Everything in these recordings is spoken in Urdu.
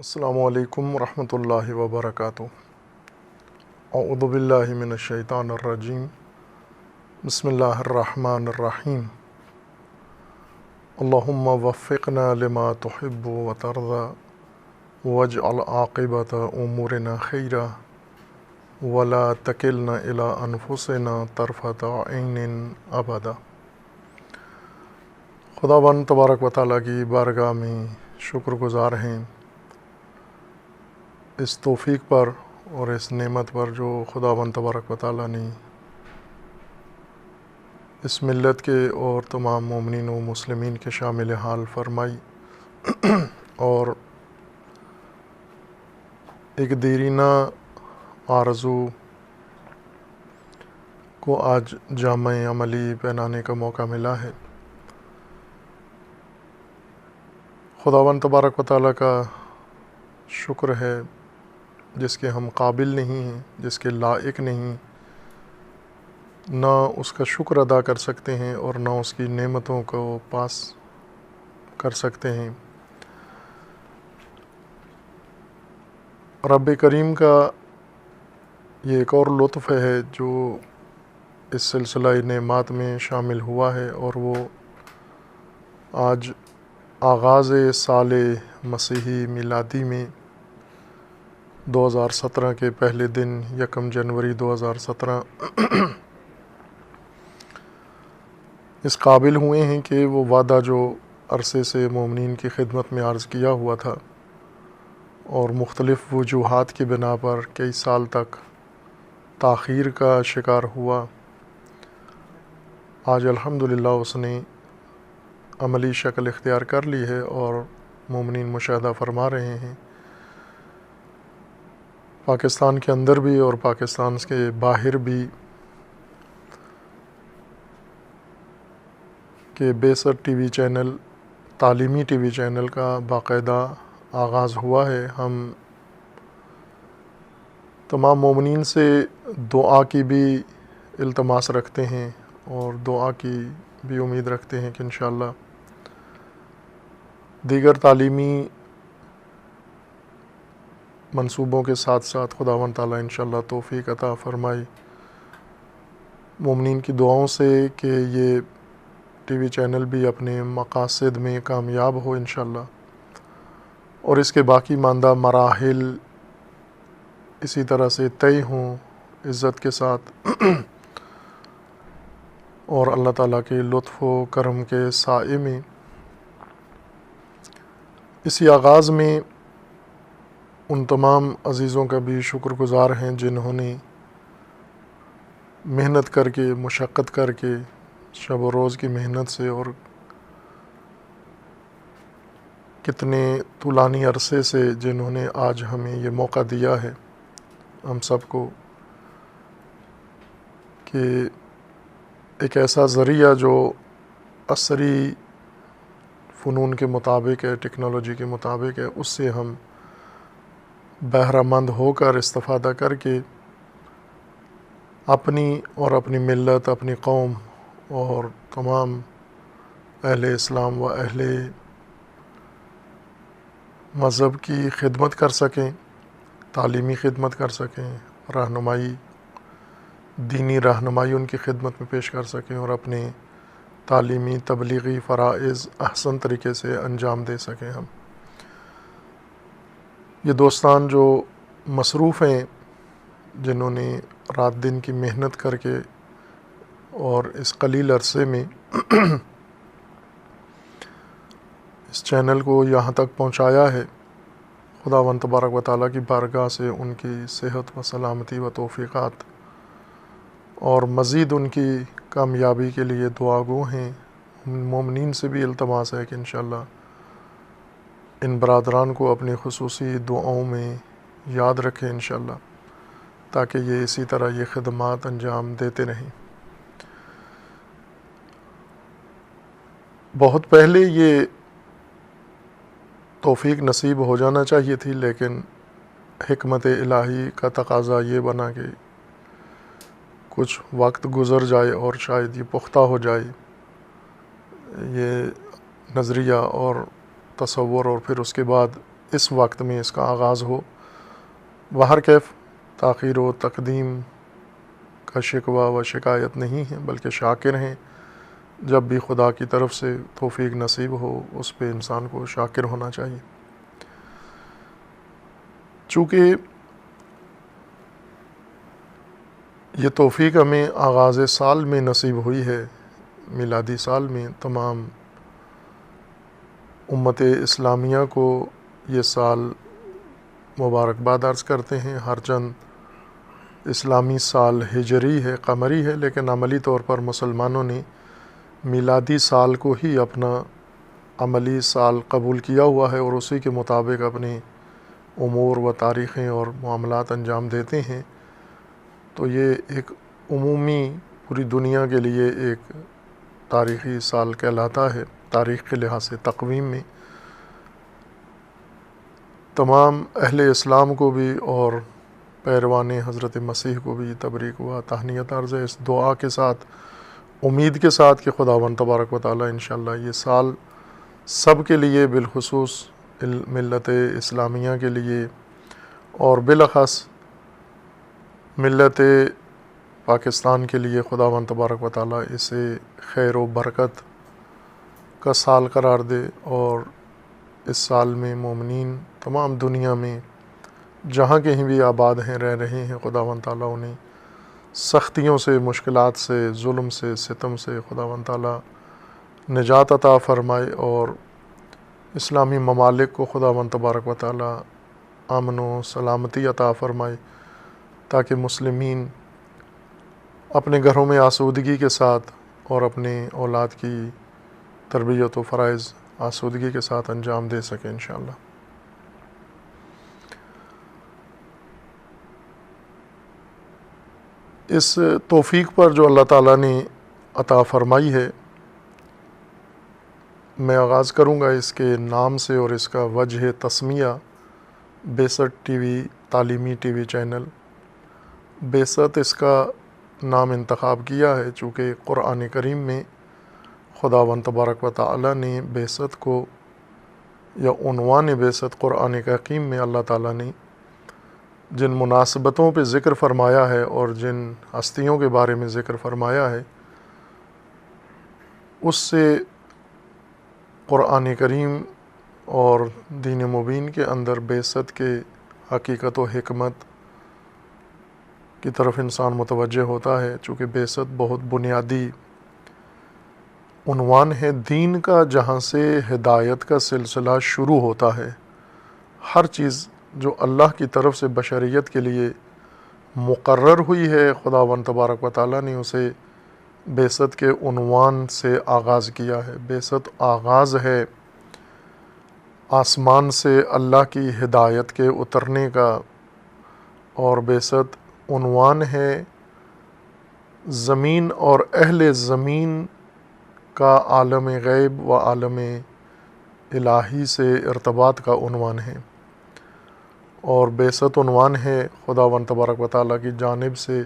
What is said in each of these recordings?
السلام علیکم ورحمۃ اللہ وبرکاتہ۔ اعوذ باللہ من الشیطان الرجیم، بسم اللہ الرحمن الرحیم۔ اللہم وفقنا لما تحب وترضى واجعل عاقبۃ امورنا خیرا ولا تکلنا الی انفسنا طرفۃ عین ابدا۔ خداوند تبارک و تعالیٰ کی بارگاہ میں شکر گزار ہیں اس توفیق پر اور اس نعمت پر جو خداوند تبارک و تعالیٰ نے اس ملت کے اور تمام مومنین و مسلمین کے شامل حال فرمائی، اور ایک دیرینہ آرزو کو آج جامع عملی پہنانے کا موقع ملا ہے۔ خداوند تبارک و تعالیٰ کا شکر ہے جس کے ہم قابل نہیں ہیں، جس کے لائق نہیں، نہ اس کا شکر ادا کر سکتے ہیں اور نہ اس کی نعمتوں کو پاس کر سکتے ہیں۔ رب کریم کا یہ ایک اور لطف ہے جو اس سلسلہ نعمات میں شامل ہوا ہے، اور وہ آج آغاز سال مسیحی میلادی میں 2017 کے پہلے دن 1 جنوری 2017 اس قابل ہوئے ہیں کہ وہ وعدہ جو عرصے سے مومنین کی خدمت میں عرض کیا ہوا تھا اور مختلف وجوہات کی بنا پر کئی سال تک تاخیر کا شکار ہوا، آج الحمدللہ اس نے عملی شکل اختیار کر لی ہے اور مومنین مشاہدہ فرما رہے ہیں، پاکستان کے اندر بھی اور پاکستان کے باہر بھی، کہ بیسر ٹی وی چینل، تعلیمی ٹی وی چینل کا باقاعدہ آغاز ہوا ہے۔ ہم تمام مومنین سے دعا کی بھی التماس رکھتے ہیں اور دعا کی بھی امید رکھتے ہیں کہ انشاءاللہ دیگر تعلیمی منصوبوں کے ساتھ ساتھ خداوند تعالیٰ انشاءاللہ توفیق عطا فرمائی مومنین کی دعاؤں سے کہ یہ ٹی وی چینل بھی اپنے مقاصد میں کامیاب ہو انشاءاللہ، اور اس کے باقی ماندہ مراحل اسی طرح سے طے ہوں عزت کے ساتھ، اور اللہ تعالیٰ کے لطف و کرم کے سائے میں اسی آغاز میں ان تمام عزیزوں کا بھی شکر گزار ہیں جنہوں نے محنت کر کے، مشقت کر کے، شب و روز کی محنت سے اور کتنے طولانی عرصے سے جنہوں نے آج ہمیں یہ موقع دیا ہے ہم سب کو، کہ ایک ایسا ذریعہ جو عصری فنون کے مطابق ہے، ٹیکنالوجی کے مطابق ہے، اس سے ہم بہرہ مند ہو کر استفادہ کر کے اپنی اور اپنی ملت، اپنی قوم اور تمام اہل اسلام و اہل مذہب کی خدمت کر سکیں، تعلیمی خدمت کر سکیں، رہنمائی، دینی رہنمائی ان کی خدمت میں پیش کر سکیں، اور اپنے تعلیمی تبلیغی فرائض احسن طریقے سے انجام دے سکیں۔ ہم یہ دوستان جو مصروف ہیں، جنہوں نے رات دن کی محنت کر کے اور اس قلیل عرصے میں اس چینل کو یہاں تک پہنچایا ہے، خداوند تبارک و تعالیٰ کی بارگاہ سے ان کی صحت و سلامتی و توفیقات اور مزید ان کی کامیابی کے لیے دعا گو ہیں۔ مومنین سے بھی التماس ہے کہ انشاءاللہ ان برادران کو اپنی خصوصی دعاؤں میں یاد رکھیں انشاءاللہ، تاکہ یہ اسی طرح یہ خدمات انجام دیتے رہیں۔ بہت پہلے یہ توفیق نصیب ہو جانا چاہیے تھی، لیکن حکمت الہی کا تقاضا یہ بنا کہ کچھ وقت گزر جائے اور شاید یہ پختہ ہو جائے یہ نظریہ اور تصور، اور پھر اس کے بعد اس وقت میں اس کا آغاز ہو۔ بہر کیف تاخیر و تقدیم کا شکوہ و شکایت نہیں ہے، بلکہ شاکر ہیں۔ جب بھی خدا کی طرف سے توفیق نصیب ہو اس پہ انسان کو شاکر ہونا چاہیے۔ چونکہ یہ توفیق ہمیں آغاز سال میں نصیب ہوئی ہے، میلادی سال میں، تمام امت اسلامیہ کو یہ سال مبارکباد عرض کرتے ہیں۔ ہر چند اسلامی سال ہجری ہے، قمری ہے، لیکن عملی طور پر مسلمانوں نے میلادی سال کو ہی اپنا عملی سال قبول کیا ہوا ہے اور اسی کے مطابق اپنے امور و تاریخیں اور معاملات انجام دیتے ہیں۔ تو یہ ایک عمومی پوری دنیا کے لیے ایک تاریخی سال کہلاتا ہے۔ تاریخ کے لحاظ سے تقویم میں تمام اہل اسلام کو بھی اور پیروان حضرت مسیح کو بھی تبریک و تہنیت عرض ہے، اس دعا کے ساتھ، امید کے ساتھ کہ خداوند تبارک و تعالیٰ انشاءاللہ یہ سال سب کے لیے، بالخصوص ملت اسلامیہ کے لیے اور بالاخص ملت پاکستان کے لیے، خداوند تبارک و تعالیٰ اسے خیر و برکت کا سال قرار دے، اور اس سال میں مومنین تمام دنیا میں جہاں کہیں بھی آباد ہیں، رہ رہے ہیں، خداوند تعالیٰ انہیں سختیوں سے، مشکلات سے، ظلم سے، ستم سے خداوند تعالیٰ نجات عطا فرمائے، اور اسلامی ممالک کو خداوند تبارک و تعالیٰ امن و سلامتی عطا فرمائے، تاکہ مسلمین اپنے گھروں میں آسودگی کے ساتھ اور اپنے اولاد کی تربیت و فرائض آسودگی کے ساتھ انجام دے سکیں انشاءاللہ۔ اس توفیق پر جو اللہ تعالیٰ نے عطا فرمائی ہے، میں آغاز کروں گا اس کے نام سے اور اس کا وجہ تسمیہ بعثت ٹی وی، تعلیمی ٹی وی چینل۔ بعثت اس کا نام انتخاب کیا ہے چونکہ قرآن کریم میں خداوند تبارک و تعالیٰ نے بعثت کو، یا عنوان بعثت قرآن حکیم میں اللہ تعالیٰ نے جن مناسبتوں پہ ذکر فرمایا ہے اور جن ہستیوں کے بارے میں ذکر فرمایا ہے، اس سے قرآن کریم اور دین مبین کے اندر بعثت کے حقیقت و حکمت کی طرف انسان متوجہ ہوتا ہے، چونکہ بعثت بہت بنیادی عنوان ہے دین کا، جہاں سے ہدایت کا سلسلہ شروع ہوتا ہے۔ ہر چیز جو اللہ کی طرف سے بشریت کے لیے مقرر ہوئی ہے، خداوند تبارک و تعالیٰ نے اسے بعثت کے عنوان سے آغاز کیا ہے۔ بعثت آغاز ہے آسمان سے اللہ کی ہدایت کے اترنے کا، اور بعثت عنوان ہے زمین اور اہل زمین کا عالم غیب و عالم الہی سے ارتباط کا عنوان ہے، اور بعثت عنوان ہے خداوند تبارک و تعالیٰ کی جانب سے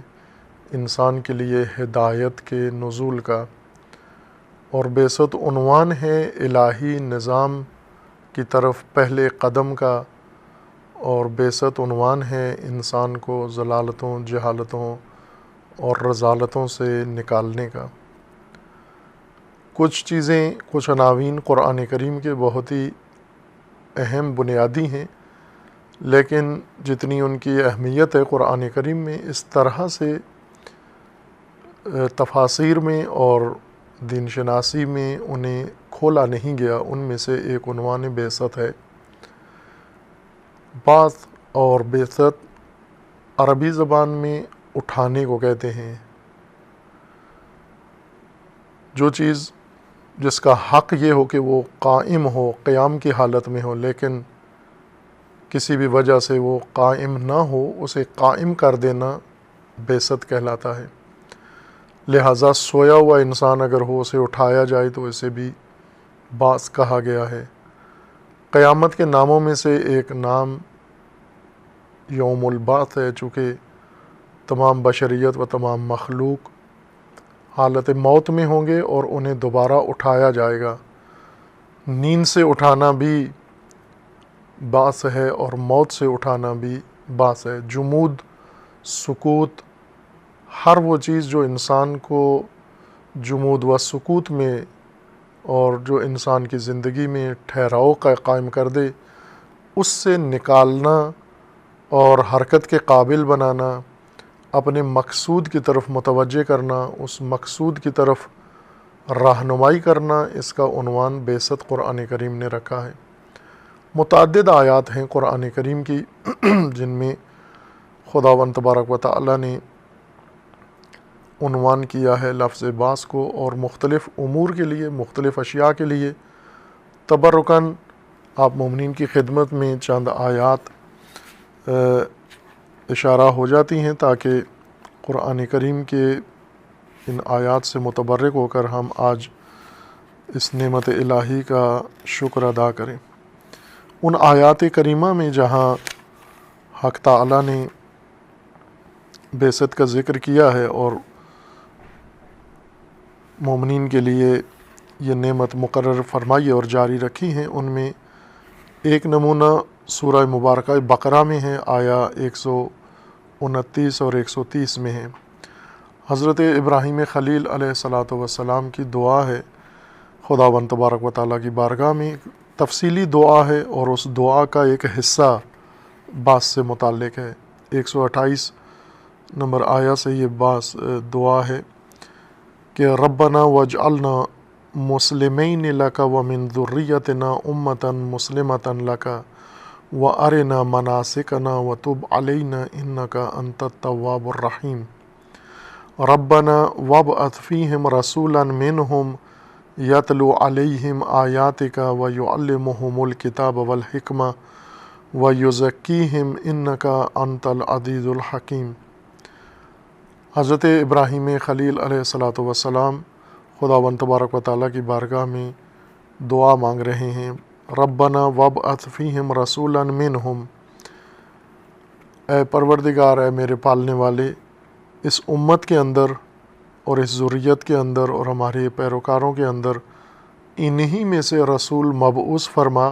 انسان کے لیے ہدایت کے نزول کا، اور بعثت عنوان ہے الہی نظام کی طرف پہلے قدم کا، اور بعثت عنوان ہے انسان کو ضلالتوں، جہالتوں اور رذالتوں سے نکالنے کا۔ کچھ چیزیں، کچھ عناوین قرآن کریم کے بہت ہی اہم بنیادی ہیں، لیکن جتنی ان کی اہمیت ہے قرآن کریم میں، اس طرح سے تفاسیر میں اور دین شناسی میں انہیں کھولا نہیں گیا۔ ان میں سے ایک عنوان بعثت ہے۔ بعث اور بعثت عربی زبان میں اٹھانے کو کہتے ہیں۔ جو چیز جس کا حق یہ ہو کہ وہ قائم ہو، قیام کی حالت میں ہو، لیکن کسی بھی وجہ سے وہ قائم نہ ہو، اسے قائم کر دینا بعثت کہلاتا ہے۔ لہٰذا سویا ہوا انسان اگر ہو، اسے اٹھایا جائے تو اسے بھی بعث کہا گیا ہے۔ قیامت کے ناموں میں سے ایک نام یوم البعث ہے، چونکہ تمام بشریت و تمام مخلوق حالت موت میں ہوں گے اور انہیں دوبارہ اٹھایا جائے گا۔ نیند سے اٹھانا بھی باعث ہے اور موت سے اٹھانا بھی باعث ہے۔ جمود، سکوت، ہر وہ چیز جو انسان کو جمود و سکوت میں اور جو انسان کی زندگی میں ٹھہراؤ قائم کر دے، اس سے نکالنا اور حرکت کے قابل بنانا، اپنے مقصود کی طرف متوجہ کرنا، اس مقصود کی طرف رہنمائی کرنا، اس کا عنوان بعثت قرآن کریم نے رکھا ہے۔ متعدد آیات ہیں قرآن کریم کی جن میں خداوند تبارک و تعالی نے عنوان کیا ہے لفظ بعث کو، اور مختلف امور کے لیے، مختلف اشیاء کے لیے تبرکاً آپ مومنین کی خدمت میں چند آیات اشارہ ہو جاتی ہیں تاکہ قرآن کریم کے ان آیات سے متبرک ہو کر ہم آج اس نعمت الہی کا شکر ادا کریں۔ ان آیات کریمہ میں جہاں حق تعالی نے بعثت کا ذکر کیا ہے اور مومنین کے لیے یہ نعمت مقرر فرمائی اور جاری رکھی ہیں، ان میں ایک نمونہ سورہ مبارکہ بقرہ میں ہے، آیا 129 اور 130 میں ہے۔ حضرت ابراہیم خلیل علیہ الصلاۃ والسلام کی دعا ہے خداوند تبارک و تعالیٰ کی بارگاہ میں، تفصیلی دعا ہے، اور اس دعا کا ایک حصہ بعث سے متعلق ہے۔ 128 نمبر آیا سے یہ دعا ہے کہ ربنا واجعلنا مسلمین لک ومن ذریتنا امۃ مسلمۃ لک وارنا مناسکنا وتب علینا انک انت التواب الرحیم۔ ربنا وابعث فیہم رسولا منہم یتلو علیہم آیاتک ویعلمہم الکتاب والحکمہ ویزکیہم انک انت العزیز الحکیم۔ حضرت ابراہیم خلیل علیہ الصلاۃ والسلام خداوند تبارک و تعالیٰ کی بارگاہ میں دعا مانگ رہے ہیں، ربنا وابعث فیہم رسولا منہم، اے پروردگار، اے میرے پالنے والے، اس امت کے اندر اور اس ذریت کے اندر اور ہمارے پیروکاروں کے اندر انہی میں سے رسول مبعوث فرما،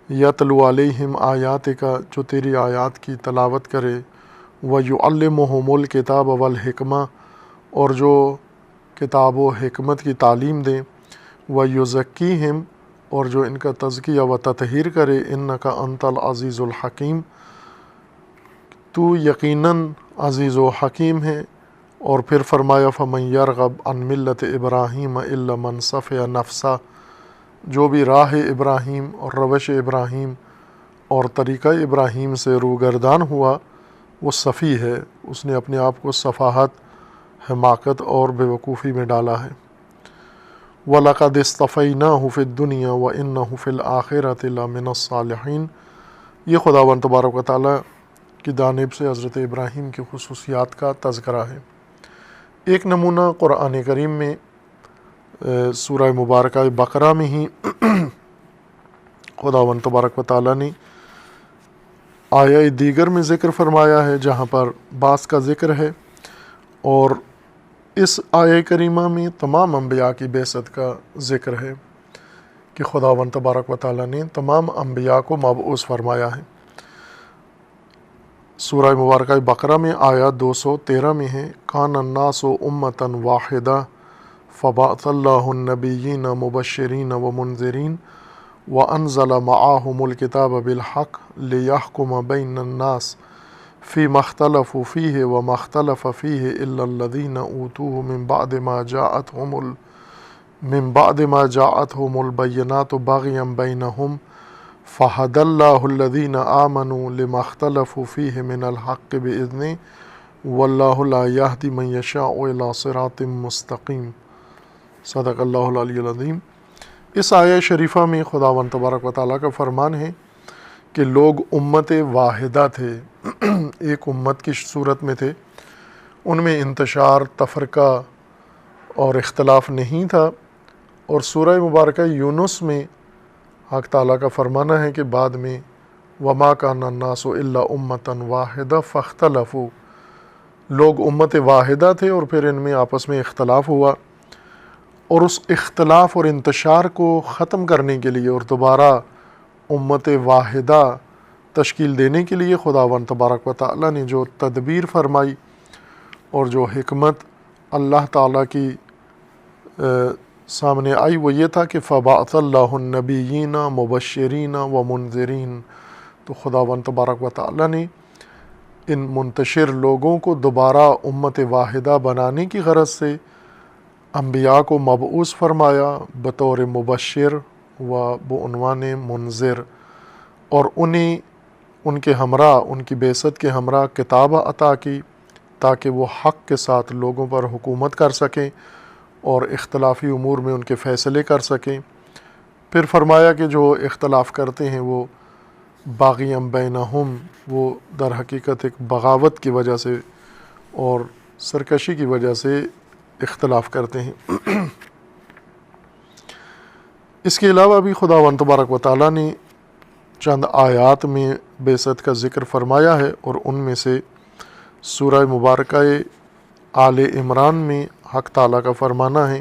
یتلو علیہم آیاتک، جو تیری آیات کی تلاوت کرے، ویعلمہم الکتاب والحکمہ، اور جو کتاب و حکمت کی تعلیم دیں، ویزکیہم، اور جو ان کا تزکیہ و تطہیر کرے، انک انت العزیز الحکیم، تو یقیناً عزیز و حکیم ہے۔ اور پھر فرمایا فمن یرغب عن ملت ابراہیم الا من صفی نفسہ، جو بھی راہ ابراہیم اور روش ابراہیم اور طریقہ ابراہیم سے روگردان ہوا وہ صفی ہے، اس نے اپنے آپ کو صفاحت، حماقت اور بے وقوفی میں ڈالا ہے۔ وَلَقَدِ اصْطَفَيْنَاهُ فِي الدُّنْيَا وَإِنَّهُ فِي الْآخِرَةِ لَمِنَ الصَّالِحِينَ، یہ خداوند تبارک و تعالیٰ کی جانب سے حضرت ابراہیم کی خصوصیات کا تذکرہ ہے۔ ایک نمونہ قرآن کریم میں سورہ مبارکہ بقرہ میں ہی خداوند تبارک و تعالیٰ نے آیہ دیگر میں ذکر فرمایا ہے جہاں پر بعث کا ذکر ہے، اور اس آیہ کریمہ میں تمام انبیاء کی بعثت کا ذکر ہے کہ خداوند تبارک و تعالیٰ نے تمام انبیاء کو مبعوث فرمایا ہے۔ سورہ مبارکہ بقرہ میں آیہ 213 میں ہے، کان الناس امۃ واحدہ فبعث اللہ النبیین مبشرین ومنذرین وانزل معاہم الکتاب بالحق لیحکم بین الناس فیما اختلفوا فیہ وما اختلف فیہ الا الذین اوتوہ من بعد ما جاءتہم البینات بغیا بینہم فہدی اللہ الذین آمنوا لما اختلفوا فیہ من الحق بإذنہ واللہ لا یہدی من یشاء الی صراط مستقیم۔ صدق اللہ العلی العظیم۔ اس آیہ شریفہ میں خداوند تبارک و تعالیٰ کا فرمان ہے کہ لوگ امت واحدہ تھے، ایک امت کی صورت میں تھے، ان میں انتشار، تفرقہ اور اختلاف نہیں تھا۔ اور سورہ مبارکہ یونس میں حق تعالیٰ کا فرمانا ہے کہ بعد میں وما کان الناس الا امۃ واحدہ فاختلفوا، لوگ امت واحدہ تھے اور پھر ان میں آپس میں اختلاف ہوا، اور اس اختلاف اور انتشار کو ختم کرنے کے لیے اور دوبارہ امت واحدہ تشکیل دینے کے لیے خداوند تبارک و تعالیٰ نے جو تدبیر فرمائی اور جو حکمت اللہ تعالیٰ کی سامنے آئی وہ یہ تھا کہ فبعث اللہ النبیین مبشرین و منذرین، تو خداوند تبارک و تعالیٰ نے ان منتشر لوگوں کو دوبارہ امت واحدہ بنانے کی غرض سے انبیاء کو مبعوث فرمایا بطور مبشر و بعنوان منذر، اور انہیں ان کے ہمراہ، ان کی بعثت کے ہمراہ کتاب عطا کی تاکہ وہ حق کے ساتھ لوگوں پر حکومت کر سکیں اور اختلافی امور میں ان کے فیصلے کر سکیں۔ پھر فرمایا کہ جو اختلاف کرتے ہیں وہ باغیم بینہم، وہ در حقیقت ایک بغاوت کی وجہ سے اور سرکشی کی وجہ سے اختلاف کرتے ہیں۔ اس کے علاوہ بھی خداوند تبارک و تعالیٰ نے چند آیات میں بعثت کا ذکر فرمایا ہے، اور ان میں سے سورہ مبارکہ آل عمران میں حق تعالیٰ کا فرمانا ہے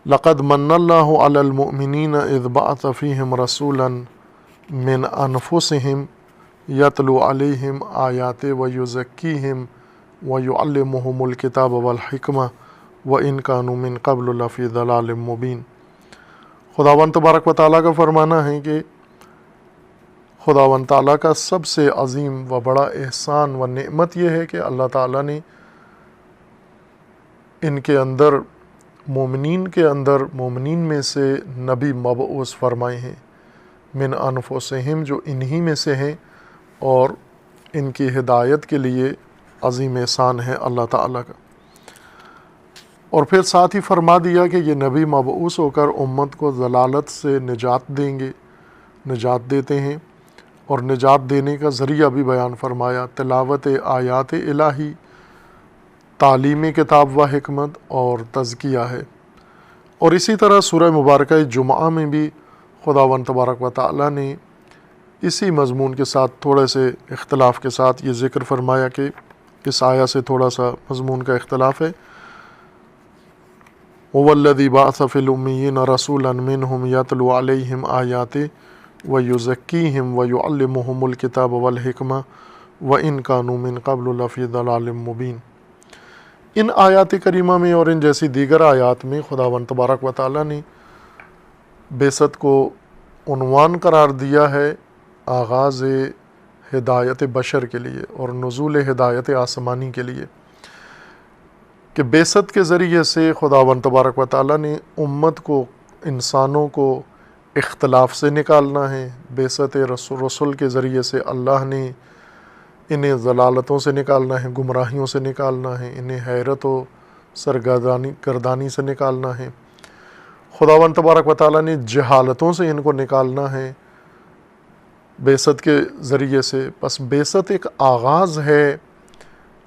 لقد من اللہ علی المؤمنین اذ بعث فیہم رسولا من انفسہم یتلو علیہم آیات ویزکیہم ویعلمہم الکتاب والحکمہ وان کانوا من قبل لفی ضلال مبین۔ خداوند تبارک و تعالیٰ کا فرمانا ہے کہ خداوند تعالیٰ کا سب سے عظیم و بڑا احسان و نعمت یہ ہے کہ اللہ تعالیٰ نے ان کے اندر، مومنین کے اندر، مومنین میں سے نبی مبعوث فرمائے ہیں من انفسہم، جو انہی میں سے ہیں، اور ان کی ہدایت کے لیے عظیم احسان ہے اللہ تعالیٰ کا۔ اور پھر ساتھ ہی فرما دیا کہ یہ نبی مبعوث ہو کر امت کو ضلالت سے نجات دیں گے، نجات دیتے ہیں، اور نجات دینے کا ذریعہ بھی بیان فرمایا تلاوت آیات الہی، تعلیم کتاب و حکمت اور تزکیہ ہے۔ اور اسی طرح سورہ مبارکہ جمعہ میں بھی خداوند تبارک و تعالیٰ نے اسی مضمون کے ساتھ تھوڑے سے اختلاف کے ساتھ یہ ذکر فرمایا کہ اس آیہ سے تھوڑا سا مضمون کا اختلاف ہے۔ هُوَ الَّذِي بَعَثَ فِي الْأُمِّيِّينَ رَسُولًا مِّنْهُمْ يَتْلُو عَلَيْهِمْ آيَاتِهِ وَيُزَكِّيهِمْ وَيُعَلِّمُهُمُ الْكِتَابَ وَالْحِكْمَةَ وَإِنْ كَانُوا مِنْ قَبْلُ لَفِي ضَلَالٍ مُّبِينٍ۔ ان آیات کریمہ میں اور ان جیسی دیگر آیات میں خداوند تبارک و تعالیٰ نے بعثت کو عنوان قرار دیا ہے آغاز ہدایت بشر کے لیے اور نزول ہدایت آسمانی کے لیے، کہ بعثت کے ذریعے سے خداوند تبارک و تعالیٰ نے امت کو، انسانوں کو اختلاف سے نکالنا ہے۔ بعثت رسول کے ذریعے سے اللہ نے انہیں ضلالتوں سے نکالنا ہے، گمراہیوں سے نکالنا ہے، انہیں حیرت و سرگردانی سے نکالنا ہے۔ خداوند تبارک و تعالیٰ نے جہالتوں سے ان کو نکالنا ہے بعثت کے ذریعے سے۔ پس بعثت ایک آغاز ہے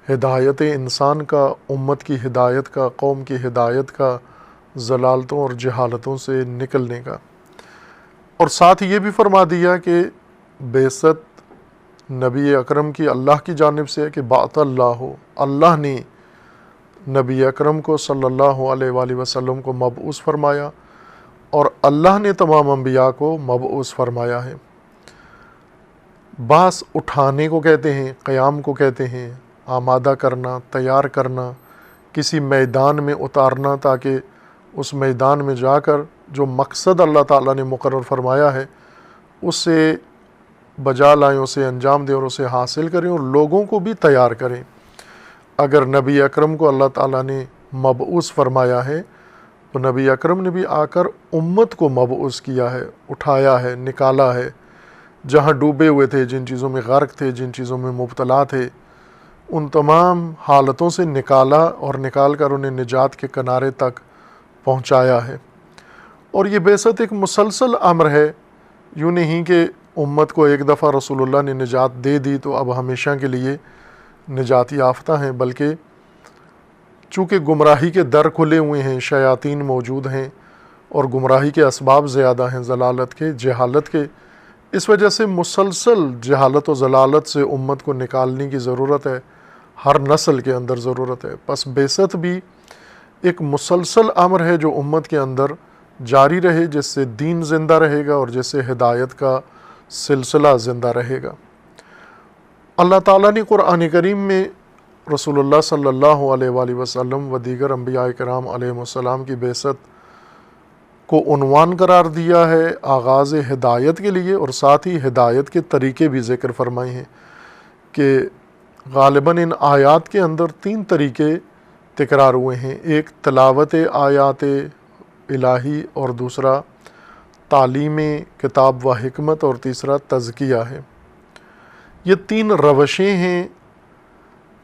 ہدایت انسان کا، امت کی ہدایت کا، قوم کی ہدایت کا، ضلالتوں اور جہالتوں سے نکلنے کا۔ اور ساتھ یہ بھی فرما دیا کہ بعثت نبی اکرم کی اللہ کی جانب سے ہے کہ بعث اللہ نے نبی اکرم کو صلی اللہ علیہ وآلہ وسلم کو مبعوث فرمایا، اور اللہ نے تمام انبیاء کو مبعوث فرمایا ہے۔ بعث اٹھانے کو کہتے ہیں، قیام کو کہتے ہیں، آمادہ کرنا، تیار کرنا، کسی میدان میں اتارنا تاکہ اس میدان میں جا کر جو مقصد اللہ تعالیٰ نے مقرر فرمایا ہے اس سے بجا لائیں، اسے انجام دیں اور اسے حاصل کریں اور لوگوں کو بھی تیار کریں۔ اگر نبی اکرم کو اللہ تعالیٰ نے مبعوث فرمایا ہے تو نبی اکرم نے بھی آ کر امت کو مبعوث کیا ہے، اٹھایا ہے، نکالا ہے، جہاں ڈوبے ہوئے تھے، جن چیزوں میں غرق تھے، جن چیزوں میں مبتلا تھے، ان تمام حالتوں سے نکالا اور نکال کر انہیں نجات کے کنارے تک پہنچایا ہے۔ اور یہ بعثت ایک مسلسل امر ہے، یوں نہیں کہ امت کو ایک دفعہ رسول اللہ نے نجات دے دی تو اب ہمیشہ کے لیے نجات یافتہ ہیں، بلکہ چونکہ گمراہی کے در کھلے ہوئے ہیں، شیاطین موجود ہیں اور گمراہی کے اسباب زیادہ ہیں، ضلالت کے، جہالت کے، اس وجہ سے مسلسل جہالت و ضلالت سے امت کو نکالنے کی ضرورت ہے، ہر نسل کے اندر ضرورت ہے۔ پس بعثت بھی ایک مسلسل امر ہے جو امت کے اندر جاری رہے، جس سے دین زندہ رہے گا اور جس سے ہدایت کا سلسلہ زندہ رہے گا۔ اللہ تعالیٰ نے قرآن کریم میں رسول اللہ صلی اللہ علیہ وآلہ وسلم و دیگر انبیاء کرام علیہم السلام کی بعثت کو عنوان قرار دیا ہے آغاز ہدایت کے لیے، اور ساتھ ہی ہدایت کے طریقے بھی ذکر فرمائے ہیں کہ غالباً ان آیات کے اندر 3 طریقے تکرار ہوئے ہیں، ایک تلاوت آیات الہی، اور دوسرا تعلیم کتاب و حکمت، اور تیسرا تزکیہ ہے۔ یہ 3 روشیں ہیں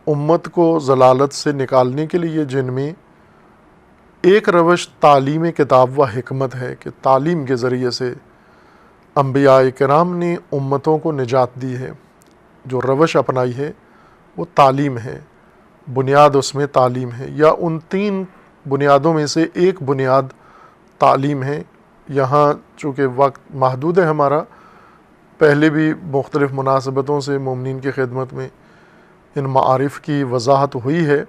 امت کو ضلالت سے نکالنے کے لیے، جن میں ایک روش تعلیم کتاب و حکمت ہے کہ تعلیم کے ذریعے سے انبیاء کرام نے امتوں کو نجات دی ہے۔ جو روش اپنائی ہے وہ تعلیم ہے، بنیاد اس میں تعلیم ہے، یا ان 3 بنیادوں میں سے ایک بنیاد تعلیم ہے۔ یہاں چونکہ وقت محدود ہے ہمارا، پہلے بھی مختلف مناسبتوں سے مومنین کی خدمت میں ان معارف کی وضاحت ہوئی ہے،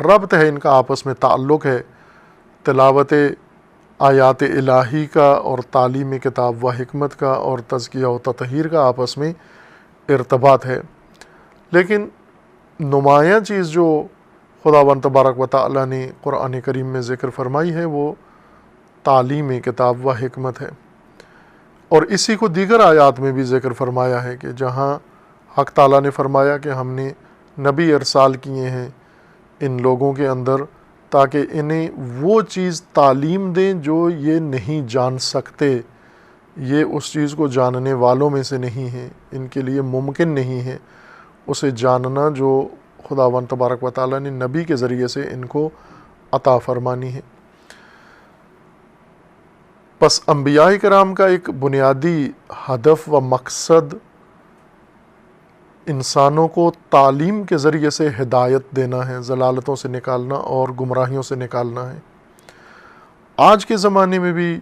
ربط ہے ان کا، آپس میں تعلق ہے، تلاوت آیات الہی کا اور تعلیم کتاب و حکمت کا اور تزکیہ و تطہیر کا آپس میں ارتباط ہے۔ لیکن نمایاں چیز جو خداوند تبارک و تعالیٰ نے قرآن کریم میں ذکر فرمائی ہے وہ تعلیم کتاب و حکمت ہے، اور اسی کو دیگر آیات میں بھی ذکر فرمایا ہے کہ جہاں حق تعالیٰ نے فرمایا کہ ہم نے نبی ارسال کیے ہیں ان لوگوں کے اندر تاکہ انہیں وہ چیز تعلیم دیں جو یہ نہیں جان سکتے، یہ اس چیز کو جاننے والوں میں سے نہیں ہیں، ان کے لیے ممکن نہیں ہے اسے جاننا جو خداوند تبارک و تعالیٰ نے نبی کے ذریعے سے ان کو عطا فرمانی ہے۔ پس انبیاء کرام کا ایک بنیادی ہدف و مقصد انسانوں کو تعلیم کے ذریعے سے ہدایت دینا ہے، ضلالتوں سے نکالنا اور گمراہیوں سے نکالنا ہے۔ آج کے زمانے میں بھی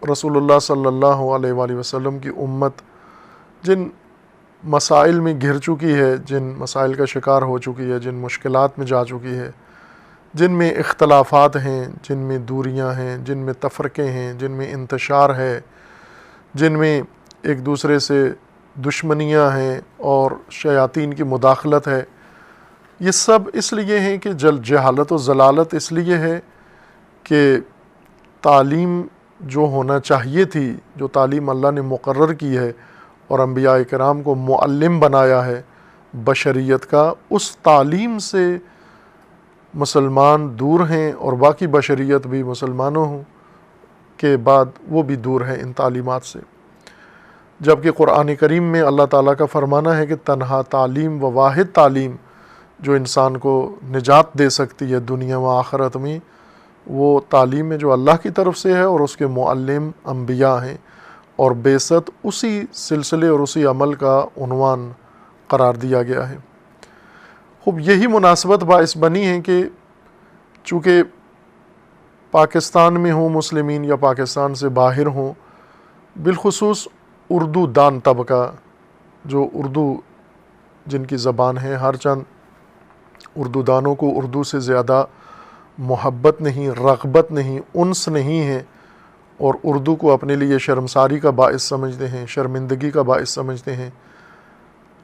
رسول اللہ صلی اللہ علیہ وآلہ وسلم کی امت جن مسائل میں گھر چکی ہے، جن مسائل کا شکار ہو چکی ہے، جن مشکلات میں جا چکی ہے، جن میں اختلافات ہیں، جن میں دوریاں ہیں، جن میں تفرقے ہیں، جن میں انتشار ہے، جن میں ایک دوسرے سے دشمنیاں ہیں اور شیاطین کی مداخلت ہے، یہ سب اس لیے ہیں کہ جہالت و ضلالت اس لیے ہے کہ تعلیم جو ہونا چاہیے تھی، جو تعلیم اللہ نے مقرر کی ہے اور انبیاء کرام کو معلم بنایا ہے بشریت کا، اس تعلیم سے مسلمان دور ہیں، اور باقی بشریت بھی مسلمانوں کے بعد وہ بھی دور ہیں ان تعلیمات سے۔ جبکہ قرآن کریم میں اللہ تعالیٰ کا فرمانا ہے کہ تنہا تعلیم و واحد تعلیم جو انسان کو نجات دے سکتی ہے دنیا و آخرت میں، وہ تعلیم ہے جو اللہ کی طرف سے ہے، اور اس کے معلم انبیاء ہیں، اور بعثت اسی سلسلے اور اسی عمل کا عنوان قرار دیا گیا ہے۔ خوب یہی مناسبت باعث بنی ہے کہ چونکہ پاکستان میں ہوں مسلمین یا پاکستان سے باہر ہوں، بالخصوص اردو دان طبقہ جو اردو جن کی زبان ہے، ہر چند اردو دانوں کو اردو سے زیادہ محبت نہیں، رغبت نہیں، انس نہیں ہے، اور اردو کو اپنے لیے شرمساری کا باعث سمجھتے ہیں، شرمندگی کا باعث سمجھتے ہیں،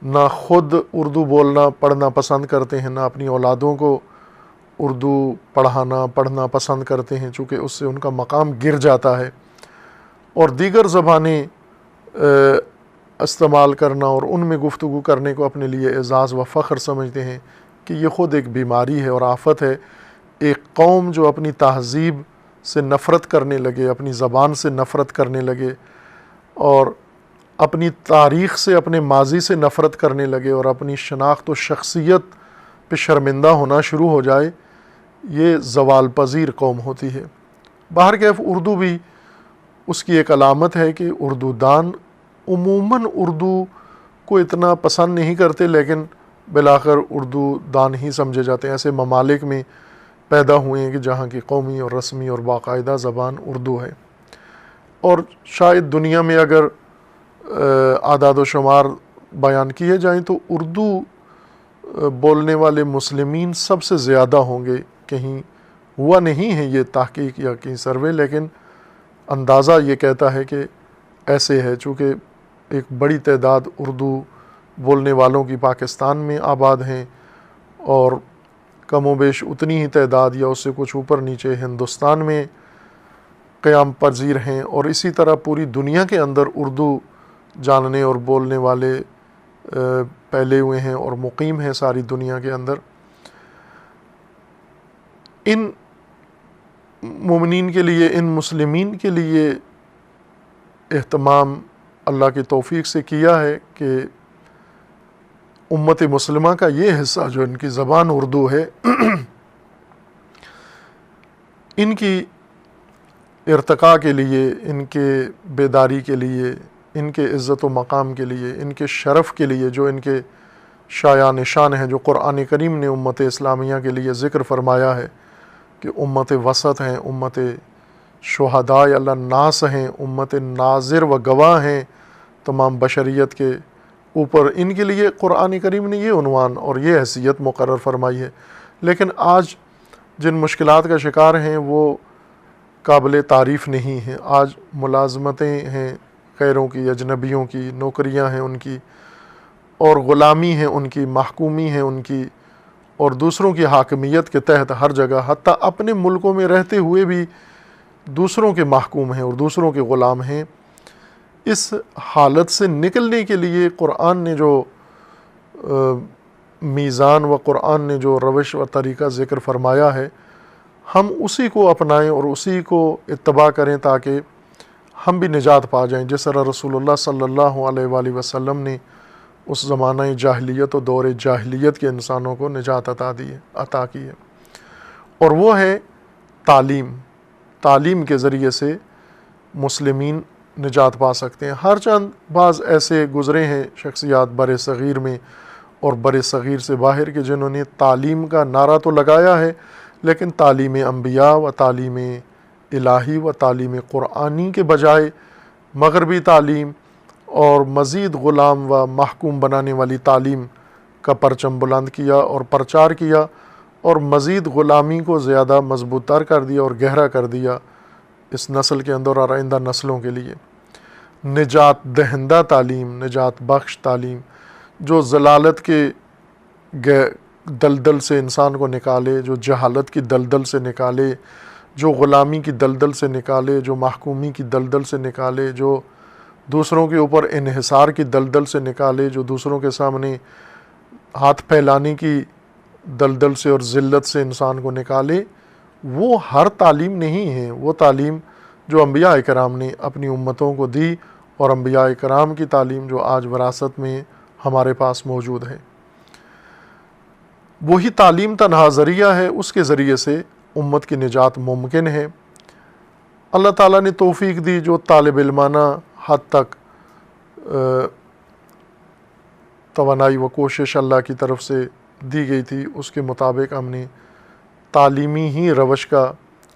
نہ خود اردو بولنا پڑھنا پسند کرتے ہیں، نہ اپنی اولادوں کو اردو پڑھنا پسند کرتے ہیں، چونکہ اس سے ان کا مقام گر جاتا ہے، اور دیگر زبانیں استعمال کرنا اور ان میں گفتگو کرنے کو اپنے لیے اعزاز و فخر سمجھتے ہیں کہ یہ خود ایک بیماری ہے اور آفت ہے۔ ایک قوم جو اپنی تہذیب سے نفرت کرنے لگے، اپنی زبان سے نفرت کرنے لگے، اور اپنی تاریخ سے، اپنے ماضی سے نفرت کرنے لگے، اور اپنی شناخت و شخصیت پہ شرمندہ ہونا شروع ہو جائے، یہ زوال پذیر قوم ہوتی ہے۔ بہرکیف اردو بھی اس کی ایک علامت ہے کہ اردو دان عموماً اردو کو اتنا پسند نہیں کرتے، لیکن بالآخر اردو دان ہی سمجھے جاتے ہیں۔ ایسے ممالک میں پیدا ہوئے ہیں کہ جہاں کی قومی اور رسمی اور باقاعدہ زبان اردو ہے، اور شاید دنیا میں اگر اعداد و شمار بیان کیے جائیں تو اردو بولنے والے مسلمین سب سے زیادہ ہوں گے۔ کہیں ہوا نہیں ہے یہ تحقیق یا کہیں سروے، لیکن اندازہ یہ کہتا ہے کہ ایسے ہے، چونکہ ایک بڑی تعداد اردو بولنے والوں کی پاکستان میں آباد ہیں اور کم و بیش اتنی ہی تعداد یا اس سے کچھ اوپر نیچے ہندوستان میں قیام پذیر ہیں، اور اسی طرح پوری دنیا کے اندر اردو جاننے اور بولنے والے پھیلے ہوئے ہیں اور مقیم ہیں ساری دنیا کے اندر۔ ان مومنین کے لیے، ان مسلمین کے لیے اہتمام اللہ کی توفیق سے کیا ہے کہ امت مسلمہ کا یہ حصہ جو ان کی زبان اردو ہے، ان کی ارتقاء کے لیے، ان کے بیداری کے لیے، ان کے عزت و مقام کے لیے، ان کے شرف کے لیے، جو ان کے شایان نشان ہیں، جو قرآن کریم نے امت اسلامیہ کے لیے ذکر فرمایا ہے کہ امت وسط ہیں، امت شہداء علی الناس ہیں، امت ناظر و گواہ ہیں تمام بشریت کے اوپر، ان کے لیے قرآن کریم نے یہ عنوان اور یہ حیثیت مقرر فرمائی ہے۔ لیکن آج جن مشکلات کا شکار ہیں وہ قابل تعریف نہیں ہیں۔ آج ملازمتیں ہیں غیروں کی، اجنبیوں کی، نوکریاں ہیں ان کی، اور غلامی ہیں ان کی، محکومی ہیں ان کی، اور دوسروں کی حاکمیت کے تحت ہر جگہ، حتیٰ اپنے ملکوں میں رہتے ہوئے بھی دوسروں کے محکوم ہیں اور دوسروں کے غلام ہیں۔ اس حالت سے نکلنے کے لیے قرآن نے جو میزان و قرآن نے جو روش و طریقہ ذکر فرمایا ہے، ہم اسی کو اپنائیں اور اسی کو اتباع کریں تاکہ ہم بھی نجات پا جائیں، جس طرح رسول اللہ صلی اللہ علیہ وآلہ وسلم نے اس زمانہ جاہلیت و دور جاہلیت کے انسانوں کو نجات عطا کی ہے، اور وہ ہے تعلیم۔ تعلیم کے ذریعے سے مسلمین نجات پا سکتے ہیں۔ ہر چند بعض ایسے گزرے ہیں شخصیات بر صغیر میں اور بر صغیر سے باہر کہ جنہوں نے تعلیم کا نعرہ تو لگایا ہے، لیکن تعلیم انبیاء و تعلیم الہی و تعلیم قرآنی کے بجائے مغربی تعلیم اور مزید غلام و محکوم بنانے والی تعلیم کا پرچم بلند کیا اور پرچار کیا، اور مزید غلامی کو زیادہ مضبوط تر کر دیا اور گہرا کر دیا اس نسل کے اندر اور آئندہ نسلوں کے لیے۔ نجات دہندہ تعلیم، نجات بخش تعلیم، جو ضلالت کے دلدل سے انسان کو نکالے، جو جہالت کی دلدل سے نکالے، جو غلامی کی دلدل سے نکالے، جو محکومی کی دلدل سے نکالے، جو دوسروں کے اوپر انحصار کی دلدل سے نکالے، جو دوسروں کے سامنے ہاتھ پھیلانے کی دلدل سے اور ذلت سے انسان کو نکالے، وہ ہر تعلیم نہیں ہے۔ وہ تعلیم جو انبیاء کرام نے اپنی امتوں کو دی، اور انبیاء کرام کی تعلیم جو آج وراثت میں ہمارے پاس موجود ہے، وہی تعلیم تنہا ذریعہ ہے، اس کے ذریعے سے امت کی نجات ممکن ہے۔ اللہ تعالیٰ نے توفیق دی، جو طالب علمانہ حد تک توانائی و کوشش اللہ کی طرف سے دی گئی تھی، اس کے مطابق ہم نے تعلیمی ہی روش کا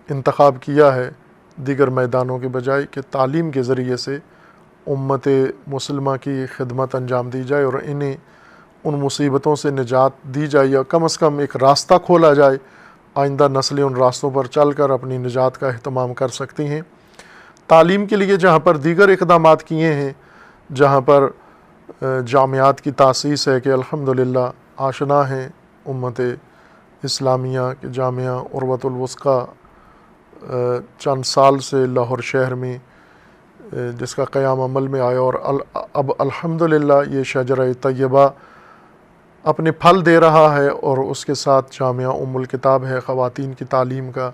انتخاب کیا ہے دیگر میدانوں کے بجائے، کہ تعلیم کے ذریعے سے امت مسلمہ کی خدمت انجام دی جائے اور انہیں ان مصیبتوں سے نجات دی جائے، یا کم از کم ایک راستہ کھولا جائے، آئندہ نسلیں ان راستوں پر چل کر اپنی نجات کا اہتمام کر سکتی ہیں۔ تعلیم کے لیے جہاں پر دیگر اقدامات کیے ہیں، جہاں پر جامعات کی تاسیس ہے کہ الحمدللہ آشنا ہیں امت اسلامیہ کے جامعہ عروۃ الوثقیٰ چند سال سے لاہور شہر میں جس کا قیام عمل میں آیا، اور اب الحمدللہ یہ شجرہ طیبہ اپنے پھل دے رہا ہے، اور اس کے ساتھ جامعہ ام الکتاب ہے، خواتین کی تعلیم کا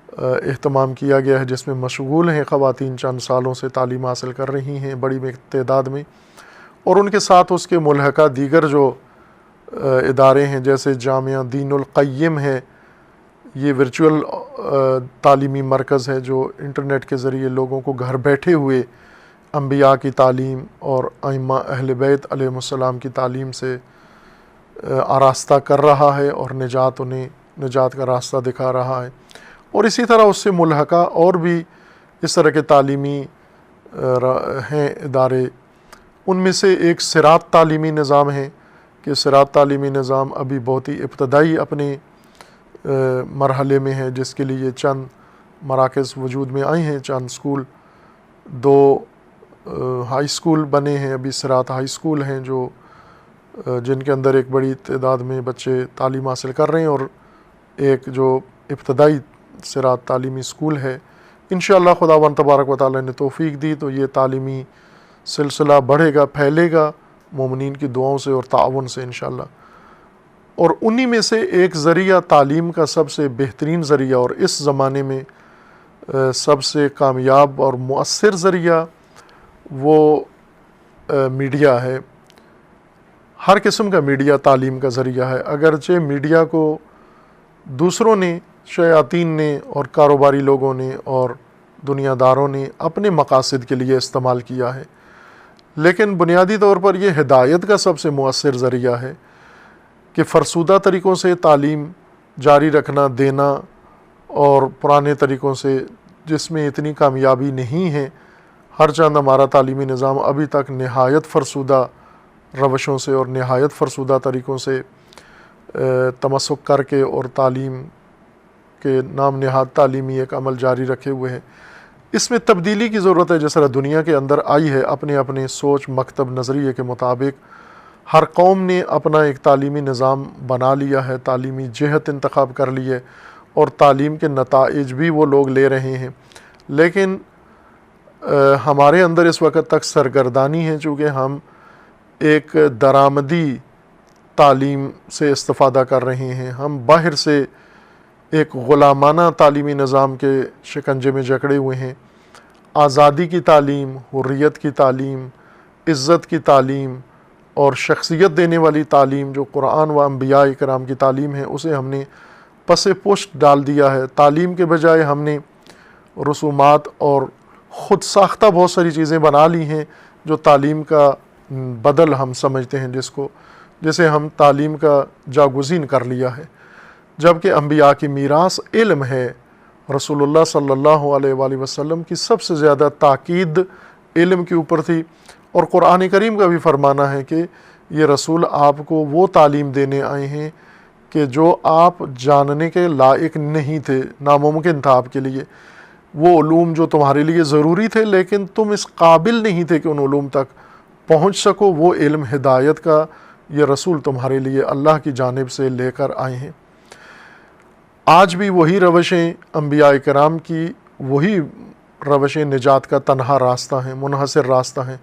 اہتمام کیا گیا ہے، جس میں مشغول ہیں خواتین، چند سالوں سے تعلیم حاصل کر رہی ہیں بڑی تعداد میں، اور ان کے ساتھ اس کے ملحقہ دیگر جو ادارے ہیں، جیسے جامعہ دین القیم ہے، یہ ورچوئل تعلیمی مرکز ہے جو انٹرنیٹ کے ذریعے لوگوں کو گھر بیٹھے ہوئے انبیاء کی تعلیم اور ائمہ اہل بیت علیہم السلام کی تعلیم سے آراستہ کر رہا ہے، اور انہیں نجات کا راستہ دکھا رہا ہے۔ اور اسی طرح اس سے ملحقہ اور بھی اس طرح کے تعلیمی ہیں ادارے، ان میں سے ایک صراط تعلیمی نظام ہے، کہ صراط تعلیمی نظام ابھی بہت ہی ابتدائی اپنے مرحلے میں ہے، جس کے لیے چند مراکز وجود میں آئے ہیں، چند اسکول، 2 ہائی اسکول بنے ہیں، ابھی صراط ہائی اسکول ہیں جو جن کے اندر ایک بڑی تعداد میں بچے تعلیم حاصل کر رہے ہیں، اور ایک جو ابتدائی صراط تعلیمی اسکول ہے۔ انشاءاللہ خداوند تبارک و تعالیٰ نے توفیق دی تو یہ تعلیمی سلسلہ بڑھے گا، پھیلے گا مومنین کی دعاؤں سے اور تعاون سے انشاءاللہ۔ اور انہی میں سے ایک ذریعہ تعلیم کا سب سے بہترین ذریعہ اور اس زمانے میں سب سے کامیاب اور مؤثر ذریعہ وہ میڈیا ہے۔ ہر قسم کا میڈیا تعلیم کا ذریعہ ہے، اگرچہ میڈیا کو دوسروں نے، شیاطین نے اور کاروباری لوگوں نے اور دنیا داروں نے اپنے مقاصد کے لیے استعمال کیا ہے، لیکن بنیادی طور پر یہ ہدایت کا سب سے مؤثر ذریعہ ہے کہ فرسودہ طریقوں سے تعلیم جاری رکھنا، دینا، اور پرانے طریقوں سے جس میں اتنی کامیابی نہیں ہے، ہر چند ہمارا تعلیمی نظام ابھی تک نہایت فرسودہ روشوں سے اور نہایت فرسودہ طریقوں سے تمسک کر کے اور تعلیم کے نام نہاد تعلیمی ایک عمل جاری رکھے ہوئے ہے۔ اس میں تبدیلی کی ضرورت ہے، جس طرح دنیا کے اندر آئی ہے اپنے اپنے سوچ، مکتب، نظریے کے مطابق ہر قوم نے اپنا ایک تعلیمی نظام بنا لیا ہے، تعلیمی جہت انتخاب کر لی ہے، اور تعلیم کے نتائج بھی وہ لوگ لے رہے ہیں۔ لیکن ہمارے اندر اس وقت تک سرگردانی ہے، چونکہ ہم ایک درآمدی تعلیم سے استفادہ کر رہے ہیں، ہم باہر سے ایک غلامانہ تعلیمی نظام کے شکنجے میں جکڑے ہوئے ہیں۔ آزادی کی تعلیم، حریت کی تعلیم، عزت کی تعلیم اور شخصیت دینے والی تعلیم جو قرآن و انبیاء کرام کی تعلیم ہے، اسے ہم نے پس پشت ڈال دیا ہے۔ تعلیم کے بجائے ہم نے رسومات اور خود ساختہ بہت ساری چیزیں بنا لی ہیں جو تعلیم کا بدل ہم سمجھتے ہیں، جسے ہم تعلیم کا جاگزین کر لیا ہے، جبکہ انبیاء کی میراث علم ہے۔ رسول اللہ صلی اللہ علیہ وآلہ وسلم کی سب سے زیادہ تاکید علم کے اوپر تھی، اور قرآن کریم کا بھی فرمانا ہے کہ یہ رسول آپ کو وہ تعلیم دینے آئے ہیں کہ جو آپ جاننے کے لائق نہیں تھے، ناممکن تھا آپ کے لیے، وہ علوم جو تمہارے لیے ضروری تھے لیکن تم اس قابل نہیں تھے کہ ان علوم تک پہنچ سکو، وہ علم ہدایت کا یہ رسول تمہارے لیے اللہ کی جانب سے لے کر آئے ہیں۔ آج بھی وہی روشیں انبیاء کرام کی، وہی روشیں نجات کا تنہا راستہ ہیں، منحصر راستہ ہیں۔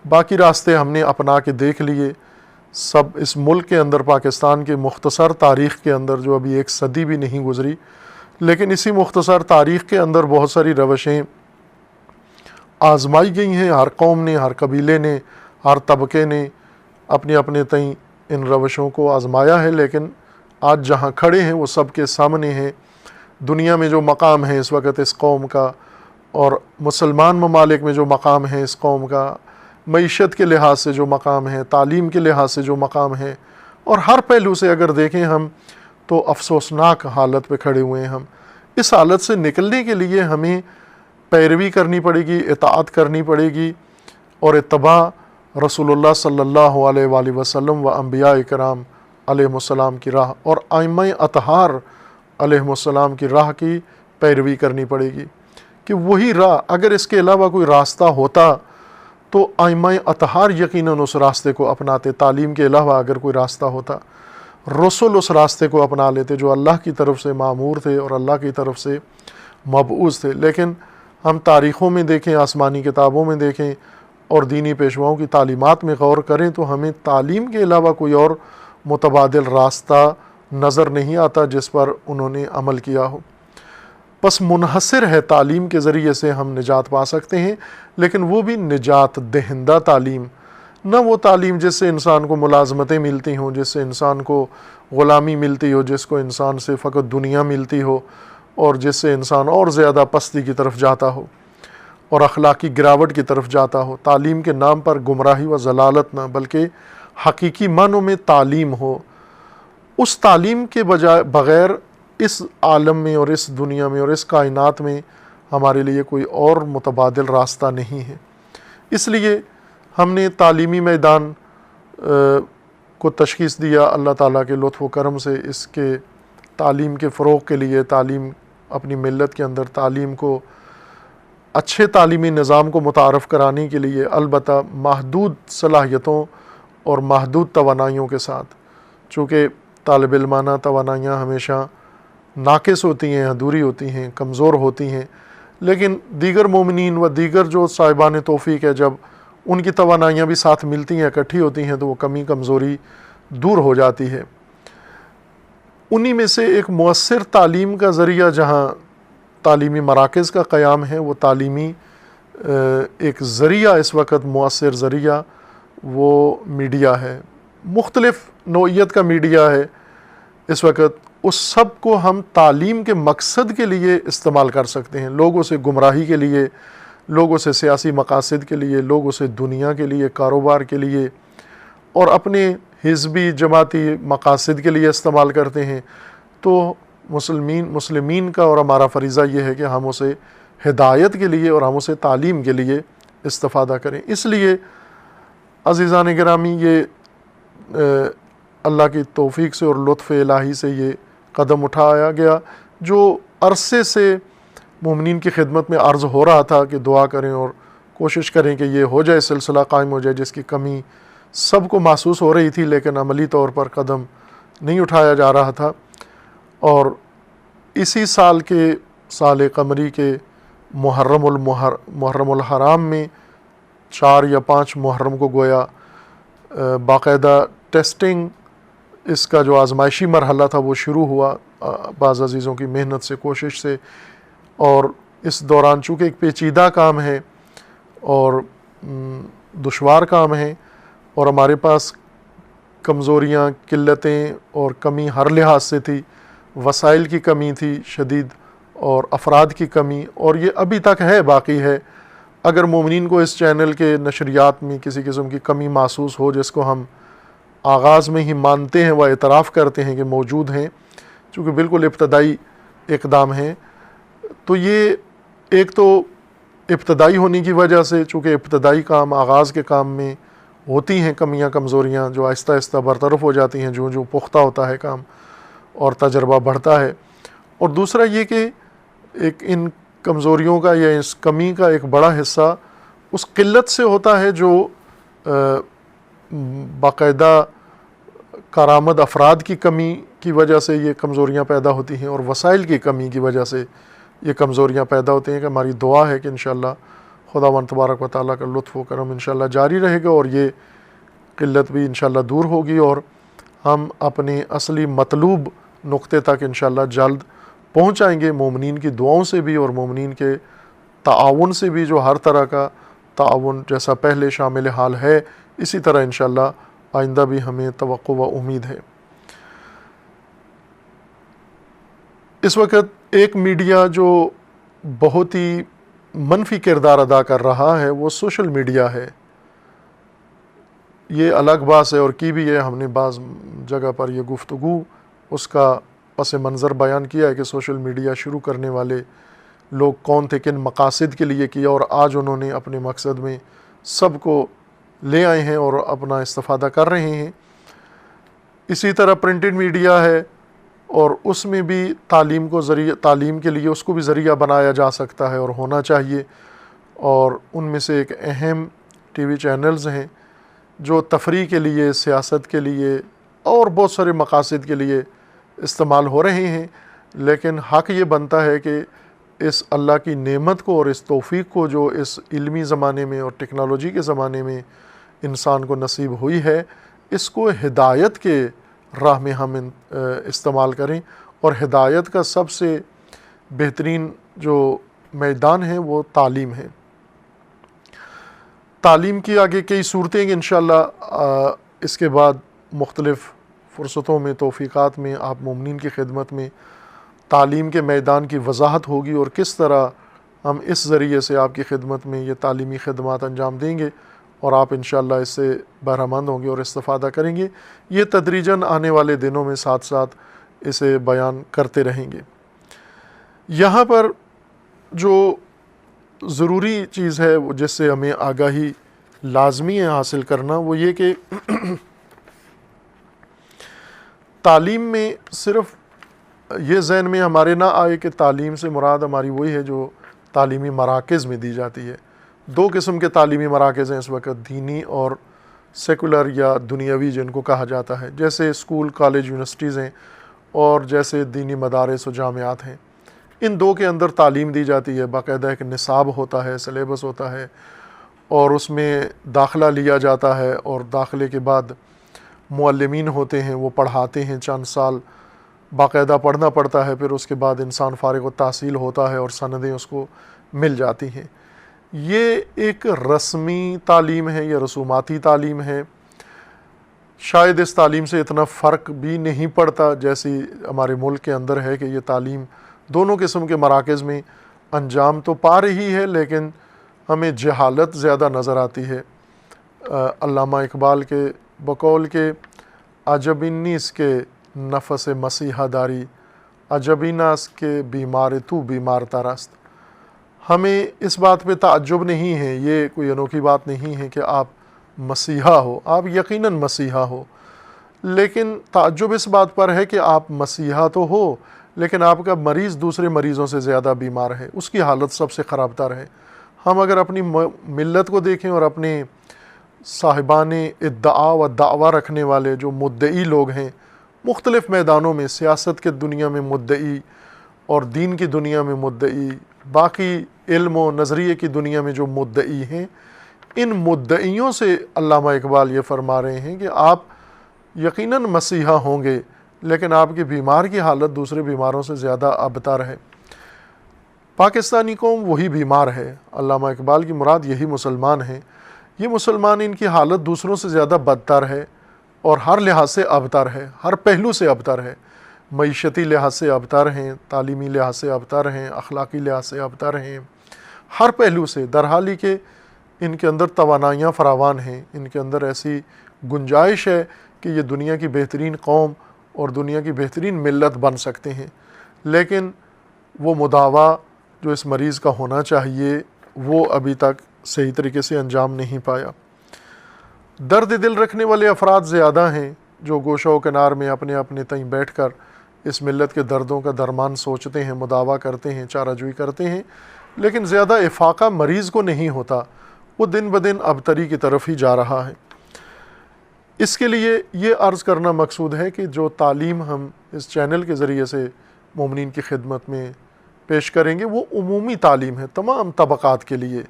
باقی راستے ہم نے اپنا کے دیکھ لیے، سب اس ملک کے اندر، پاکستان کے مختصر تاریخ کے اندر جو ابھی 1 صدی بھی نہیں گزری، لیکن اسی مختصر تاریخ کے اندر بہت ساری روشیں آزمائی گئی ہیں۔ ہر قوم نے، ہر قبیلے نے، ہر طبقے نے اپنے اپنے تئیں ان روشوں کو آزمایا ہے، لیکن آج جہاں کھڑے ہیں وہ سب کے سامنے ہیں۔ دنیا میں جو مقام ہے اس وقت اس قوم کا، اور مسلمان ممالک میں جو مقام ہے اس قوم کا، معیشت کے لحاظ سے جو مقام ہے، تعلیم کے لحاظ سے جو مقام ہے، اور ہر پہلو سے اگر دیکھیں ہم تو افسوسناک حالت پہ کھڑے ہوئے ہیں۔ ہم اس حالت سے نکلنے کے لیے ہمیں پیروی کرنی پڑے گی، اطاعت کرنی پڑے گی، اور اتباع رسول اللہ صلی اللہ علیہ وآلہ وسلم و انبیاء کرام علیہ السلام کی راہ اور ائمہ اطہار علیہ السلام کی راہ کی پیروی کرنی پڑے گی، کہ وہی راہ، اگر اس کے علاوہ کوئی راستہ ہوتا تو ائمہ اطہار یقیناً اس راستے کو اپناتے۔ تعلیم کے علاوہ اگر کوئی راستہ ہوتا، رسول اس راستے کو اپنا لیتے جو اللہ کی طرف سے معمور تھے اور اللہ کی طرف سے مبعوث تھے۔ لیکن ہم تاریخوں میں دیکھیں، آسمانی کتابوں میں دیکھیں اور دینی پیشواؤں کی تعلیمات میں غور کریں تو ہمیں تعلیم کے علاوہ کوئی اور متبادل راستہ نظر نہیں آتا جس پر انہوں نے عمل کیا ہو۔ بس منحصر ہے تعلیم کے ذریعے سے ہم نجات پا سکتے ہیں، لیکن وہ بھی نجات دہندہ تعلیم، نہ وہ تعلیم جس سے انسان کو ملازمتیں ملتی ہوں، جس سے انسان کو غلامی ملتی ہو، جس کو انسان سے فقط دنیا ملتی ہو، اور جس سے انسان اور زیادہ پستی کی طرف جاتا ہو اور اخلاقی گراوٹ کی طرف جاتا ہو۔ تعلیم کے نام پر گمراہی و ضلالت نہ، بلکہ حقیقی معنوں میں تعلیم ہو۔ اس تعلیم کے بغیر اس عالم میں اور اس دنیا میں اور اس کائنات میں ہمارے لیے کوئی اور متبادل راستہ نہیں ہے۔ اس لیے ہم نے تعلیمی میدان کو تشخیص دیا اللہ تعالیٰ کے لطف و کرم سے، اس کے تعلیم کے فروغ کے لیے، تعلیم اپنی ملت کے اندر تعلیم کو، اچھے تعلیمی نظام کو متعارف کرانے کے لیے، البتہ محدود صلاحیتوں اور محدود توانائیوں کے ساتھ، چونکہ طالب علمانہ توانائیاں ہمیشہ ناقص ہوتی ہیں، ادھوری ہوتی ہیں، کمزور ہوتی ہیں، لیکن دیگر مومنین و دیگر جو صاحبان توفیق ہے، جب ان کی توانائیاں بھی ساتھ ملتی ہیں، اکٹھی ہوتی ہیں، تو وہ کمی کمزوری دور ہو جاتی ہے۔ انہی میں سے ایک مؤثر تعلیم کا ذریعہ جہاں تعلیمی مراکز کا قیام ہے، وہ تعلیمی ایک ذریعہ اس وقت مؤثر ذریعہ وہ میڈیا ہے، مختلف نوعیت کا میڈیا ہے اس وقت۔ اس سب کو ہم تعلیم کے مقصد کے لیے استعمال کر سکتے ہیں، لوگوں سے گمراہی کے لیے، لوگوں سے سیاسی مقاصد کے لیے، لوگوں سے دنیا کے لیے، کاروبار کے لیے، اور اپنے حزبی جماعتی مقاصد کے لیے استعمال کرتے ہیں۔ تو مسلمین کا اور ہمارا فریضہ یہ ہے کہ ہم اسے ہدایت کے لیے اور ہم اسے تعلیم کے لیے استفادہ کریں۔ اس لیے عزیزان گرامی، یہ اللہ کی توفیق سے اور لطف الہی سے یہ قدم اٹھایا گیا، جو عرصے سے مومنین کی خدمت میں عرض ہو رہا تھا کہ دعا کریں اور کوشش کریں کہ یہ ہو جائے، سلسلہ قائم ہو جائے، جس کی کمی سب کو محسوس ہو رہی تھی لیکن عملی طور پر قدم نہیں اٹھایا جا رہا تھا۔ اور اسی سال کے سال قمری کے محرم الحرام میں 4 یا 5 محرم کو گویا باقاعدہ ٹیسٹنگ، اس کا جو آزمائشی مرحلہ تھا وہ شروع ہوا بعض عزیزوں کی محنت سے، کوشش سے۔ اور اس دوران چونکہ ایک پیچیدہ کام ہے اور دشوار کام ہے، اور ہمارے پاس کمزوریاں، قلتیں اور کمی ہر لحاظ سے تھی، وسائل کی کمی تھی شدید اور افراد کی کمی، اور یہ ابھی تک ہے، باقی ہے۔ اگر مومنین کو اس چینل کے نشریات میں کسی قسم کی کمی محسوس ہو، جس کو ہم آغاز میں ہی مانتے ہیں و اعتراف کرتے ہیں کہ موجود ہیں، چونکہ بالکل ابتدائی اقدام ہیں، تو یہ ایک تو ابتدائی ہونے کی وجہ سے، چونکہ ابتدائی کام آغاز کے کام میں ہوتی ہیں کمیاں کمزوریاں جو آہستہ آہستہ برطرف ہو جاتی ہیں جو پختہ ہوتا ہے کام اور تجربہ بڑھتا ہے۔ اور دوسرا یہ کہ ایک ان کمزوریوں کا یا اس کمی کا ایک بڑا حصہ اس قلت سے ہوتا ہے جو باقاعدہ کارآمد افراد کی کمی کی وجہ سے یہ کمزوریاں پیدا ہوتی ہیں، اور وسائل کی کمی کی وجہ سے یہ کمزوریاں پیدا ہوتی ہیں۔ کہ ہماری دعا ہے کہ انشاءاللہ خداوند تبارک و تعالیٰ کا لطف و کرم انشاءاللہ جاری رہے گا، اور یہ قلت بھی انشاءاللہ دور ہوگی، اور ہم اپنے اصلی مطلوب نقطے تک انشاءاللہ جلد پہنچ جائیں گے، مومنین کی دعاؤں سے بھی اور مومنین کے تعاون سے بھی، جو ہر طرح کا تعاون جیسا پہلے شامل حال ہے، اسی طرح انشاءاللہ آئندہ بھی ہمیں توقع و امید ہے۔ اس وقت ایک میڈیا جو بہت ہی منفی کردار ادا کر رہا ہے وہ سوشل میڈیا ہے۔ یہ الگ بات ہے اور کی بھی ہے، ہم نے بعض جگہ پر یہ گفتگو اس کا پس منظر بیان کیا ہے کہ سوشل میڈیا شروع کرنے والے لوگ کون تھے، کن مقاصد کے لیے کیا، اور آج انہوں نے اپنے مقصد میں سب کو لے آئے ہیں اور اپنا استفادہ کر رہے ہیں۔ اسی طرح پرنٹڈ میڈیا ہے، اور اس میں بھی تعلیم کے لیے اس کو بھی ذریعہ بنایا جا سکتا ہے اور ہونا چاہیے، اور ان میں سے ایک اہم ٹی وی چینلز ہیں جو تفریح کے لیے، سیاست کے لیے اور بہت سارے مقاصد کے لیے استعمال ہو رہے ہیں، لیکن حق یہ بنتا ہے کہ اس اللہ کی نعمت کو اور اس توفیق کو جو اس علمی زمانے میں اور ٹیکنالوجی کے زمانے میں انسان کو نصیب ہوئی ہے، اس کو ہدایت کے راہ میں ہم استعمال کریں، اور ہدایت کا سب سے بہترین جو میدان ہے وہ تعلیم ہے۔ تعلیم کی آگے کئی صورتیں انشاءاللہ اس کے بعد مختلف فرصتوں میں، توفیقات میں آپ مومنین کی خدمت میں تعلیم کے میدان کی وضاحت ہوگی، اور کس طرح ہم اس ذریعے سے آپ کی خدمت میں یہ تعلیمی خدمات انجام دیں گے، اور آپ انشاءاللہ اس سے بہرمند ہوں گے اور استفادہ کریں گے۔ یہ تدریجاً آنے والے دنوں میں ساتھ ساتھ اسے بیان کرتے رہیں گے۔ یہاں پر جو ضروری چیز ہے جس سے ہمیں آگاہی لازمی ہے حاصل کرنا، وہ یہ کہ تعلیم میں صرف یہ ذہن میں ہمارے نہ آئے کہ تعلیم سے مراد ہماری وہی ہے جو تعلیمی مراکز میں دی جاتی ہے۔ دو قسم کے تعلیمی مراکز ہیں اس وقت، دینی اور سیکولر یا دنیاوی جن کو کہا جاتا ہے، جیسے اسکول، کالج، یونیورسٹیز ہیں اور جیسے دینی مدارس و جامعات ہیں۔ ان دو کے اندر تعلیم دی جاتی ہے، باقاعدہ ایک نصاب ہوتا ہے، سلیبس ہوتا ہے، اور اس میں داخلہ لیا جاتا ہے، اور داخلے کے بعد معلمین ہوتے ہیں، وہ پڑھاتے ہیں، چند سال باقاعدہ پڑھنا پڑتا ہے، پھر اس کے بعد انسان فارغ التحصیل ہوتا ہے اور سندیں اس کو مل جاتی ہیں۔ یہ ایک رسمی تعلیم ہے، یہ رسوماتی تعلیم ہے۔ شاید اس تعلیم سے اتنا فرق بھی نہیں پڑتا جیسی ہمارے ملک کے اندر ہے کہ یہ تعلیم دونوں قسم کے مراکز میں انجام تو پا رہی ہے، لیکن ہمیں جہالت زیادہ نظر آتی ہے۔ علامہ اقبال کے بقول کے عجب نیس کے نفس مسیحا داری، عجبی ناس کے بیمار تو بیمار ترست۔ ہمیں اس بات پہ تعجب نہیں ہے، یہ کوئی انوکھی بات نہیں ہے کہ آپ مسیحا ہو، آپ یقیناً مسیحا ہو، لیکن تعجب اس بات پر ہے کہ آپ مسیحا تو ہو لیکن آپ کا مریض دوسرے مریضوں سے زیادہ بیمار ہے، اس کی حالت سب سے خراب تر ہے۔ ہم اگر اپنی ملت کو دیکھیں اور اپنے صاحبان ادعا و دعویٰ رکھنے والے جو مدعی لوگ ہیں مختلف میدانوں میں، سیاست کے دنیا میں مدعی اور دین کی دنیا میں مدعی، باقی علم و نظریے کی دنیا میں جو مدعی ہیں، ان مدعیوں سے علامہ اقبال یہ فرما رہے ہیں کہ آپ یقیناً مسیحا ہوں گے لیکن آپ کے بیمار کی حالت دوسرے بیماروں سے زیادہ ابتر ہے۔ پاکستانی قوم وہی بیمار ہے، علامہ اقبال کی مراد یہی مسلمان ہیں۔ یہ مسلمان، ان کی حالت دوسروں سے زیادہ بدتر ہے اور ہر لحاظ سے ابتر ہے، ہر پہلو سے ابتر ہے۔ معیشتی لحاظ سے ابتر ہیں، تعلیمی لحاظ سے ابتر ہیں، اخلاقی لحاظ سے ابتر ہیں، ہر پہلو سے، در حالی کہ ان کے اندر توانائیاں فراوان ہیں، ان کے اندر ایسی گنجائش ہے کہ یہ دنیا کی بہترین قوم اور دنیا کی بہترین ملت بن سکتے ہیں، لیکن وہ مداوع جو اس مریض کا ہونا چاہیے وہ ابھی تک صحیح طریقے سے انجام نہیں پایا۔ درد دل رکھنے والے افراد زیادہ ہیں جو گوشہ و کنار میں اپنے اپنے تئیں بیٹھ کر اس ملت کے دردوں کا درمان سوچتے ہیں، مداوع کرتے ہیں، چارہ جوئی کرتے ہیں، لیکن زیادہ افاقہ مریض کو نہیں ہوتا، وہ دن بدن ابتری کی طرف ہی جا رہا ہے۔ اس کے لیے یہ عرض کرنا مقصود ہے کہ جو تعلیم ہم اس چینل کے ذریعے سے مومنین کی خدمت میں پیش کریں گے وہ عمومی تعلیم ہے، تمام طبقات کے لیے،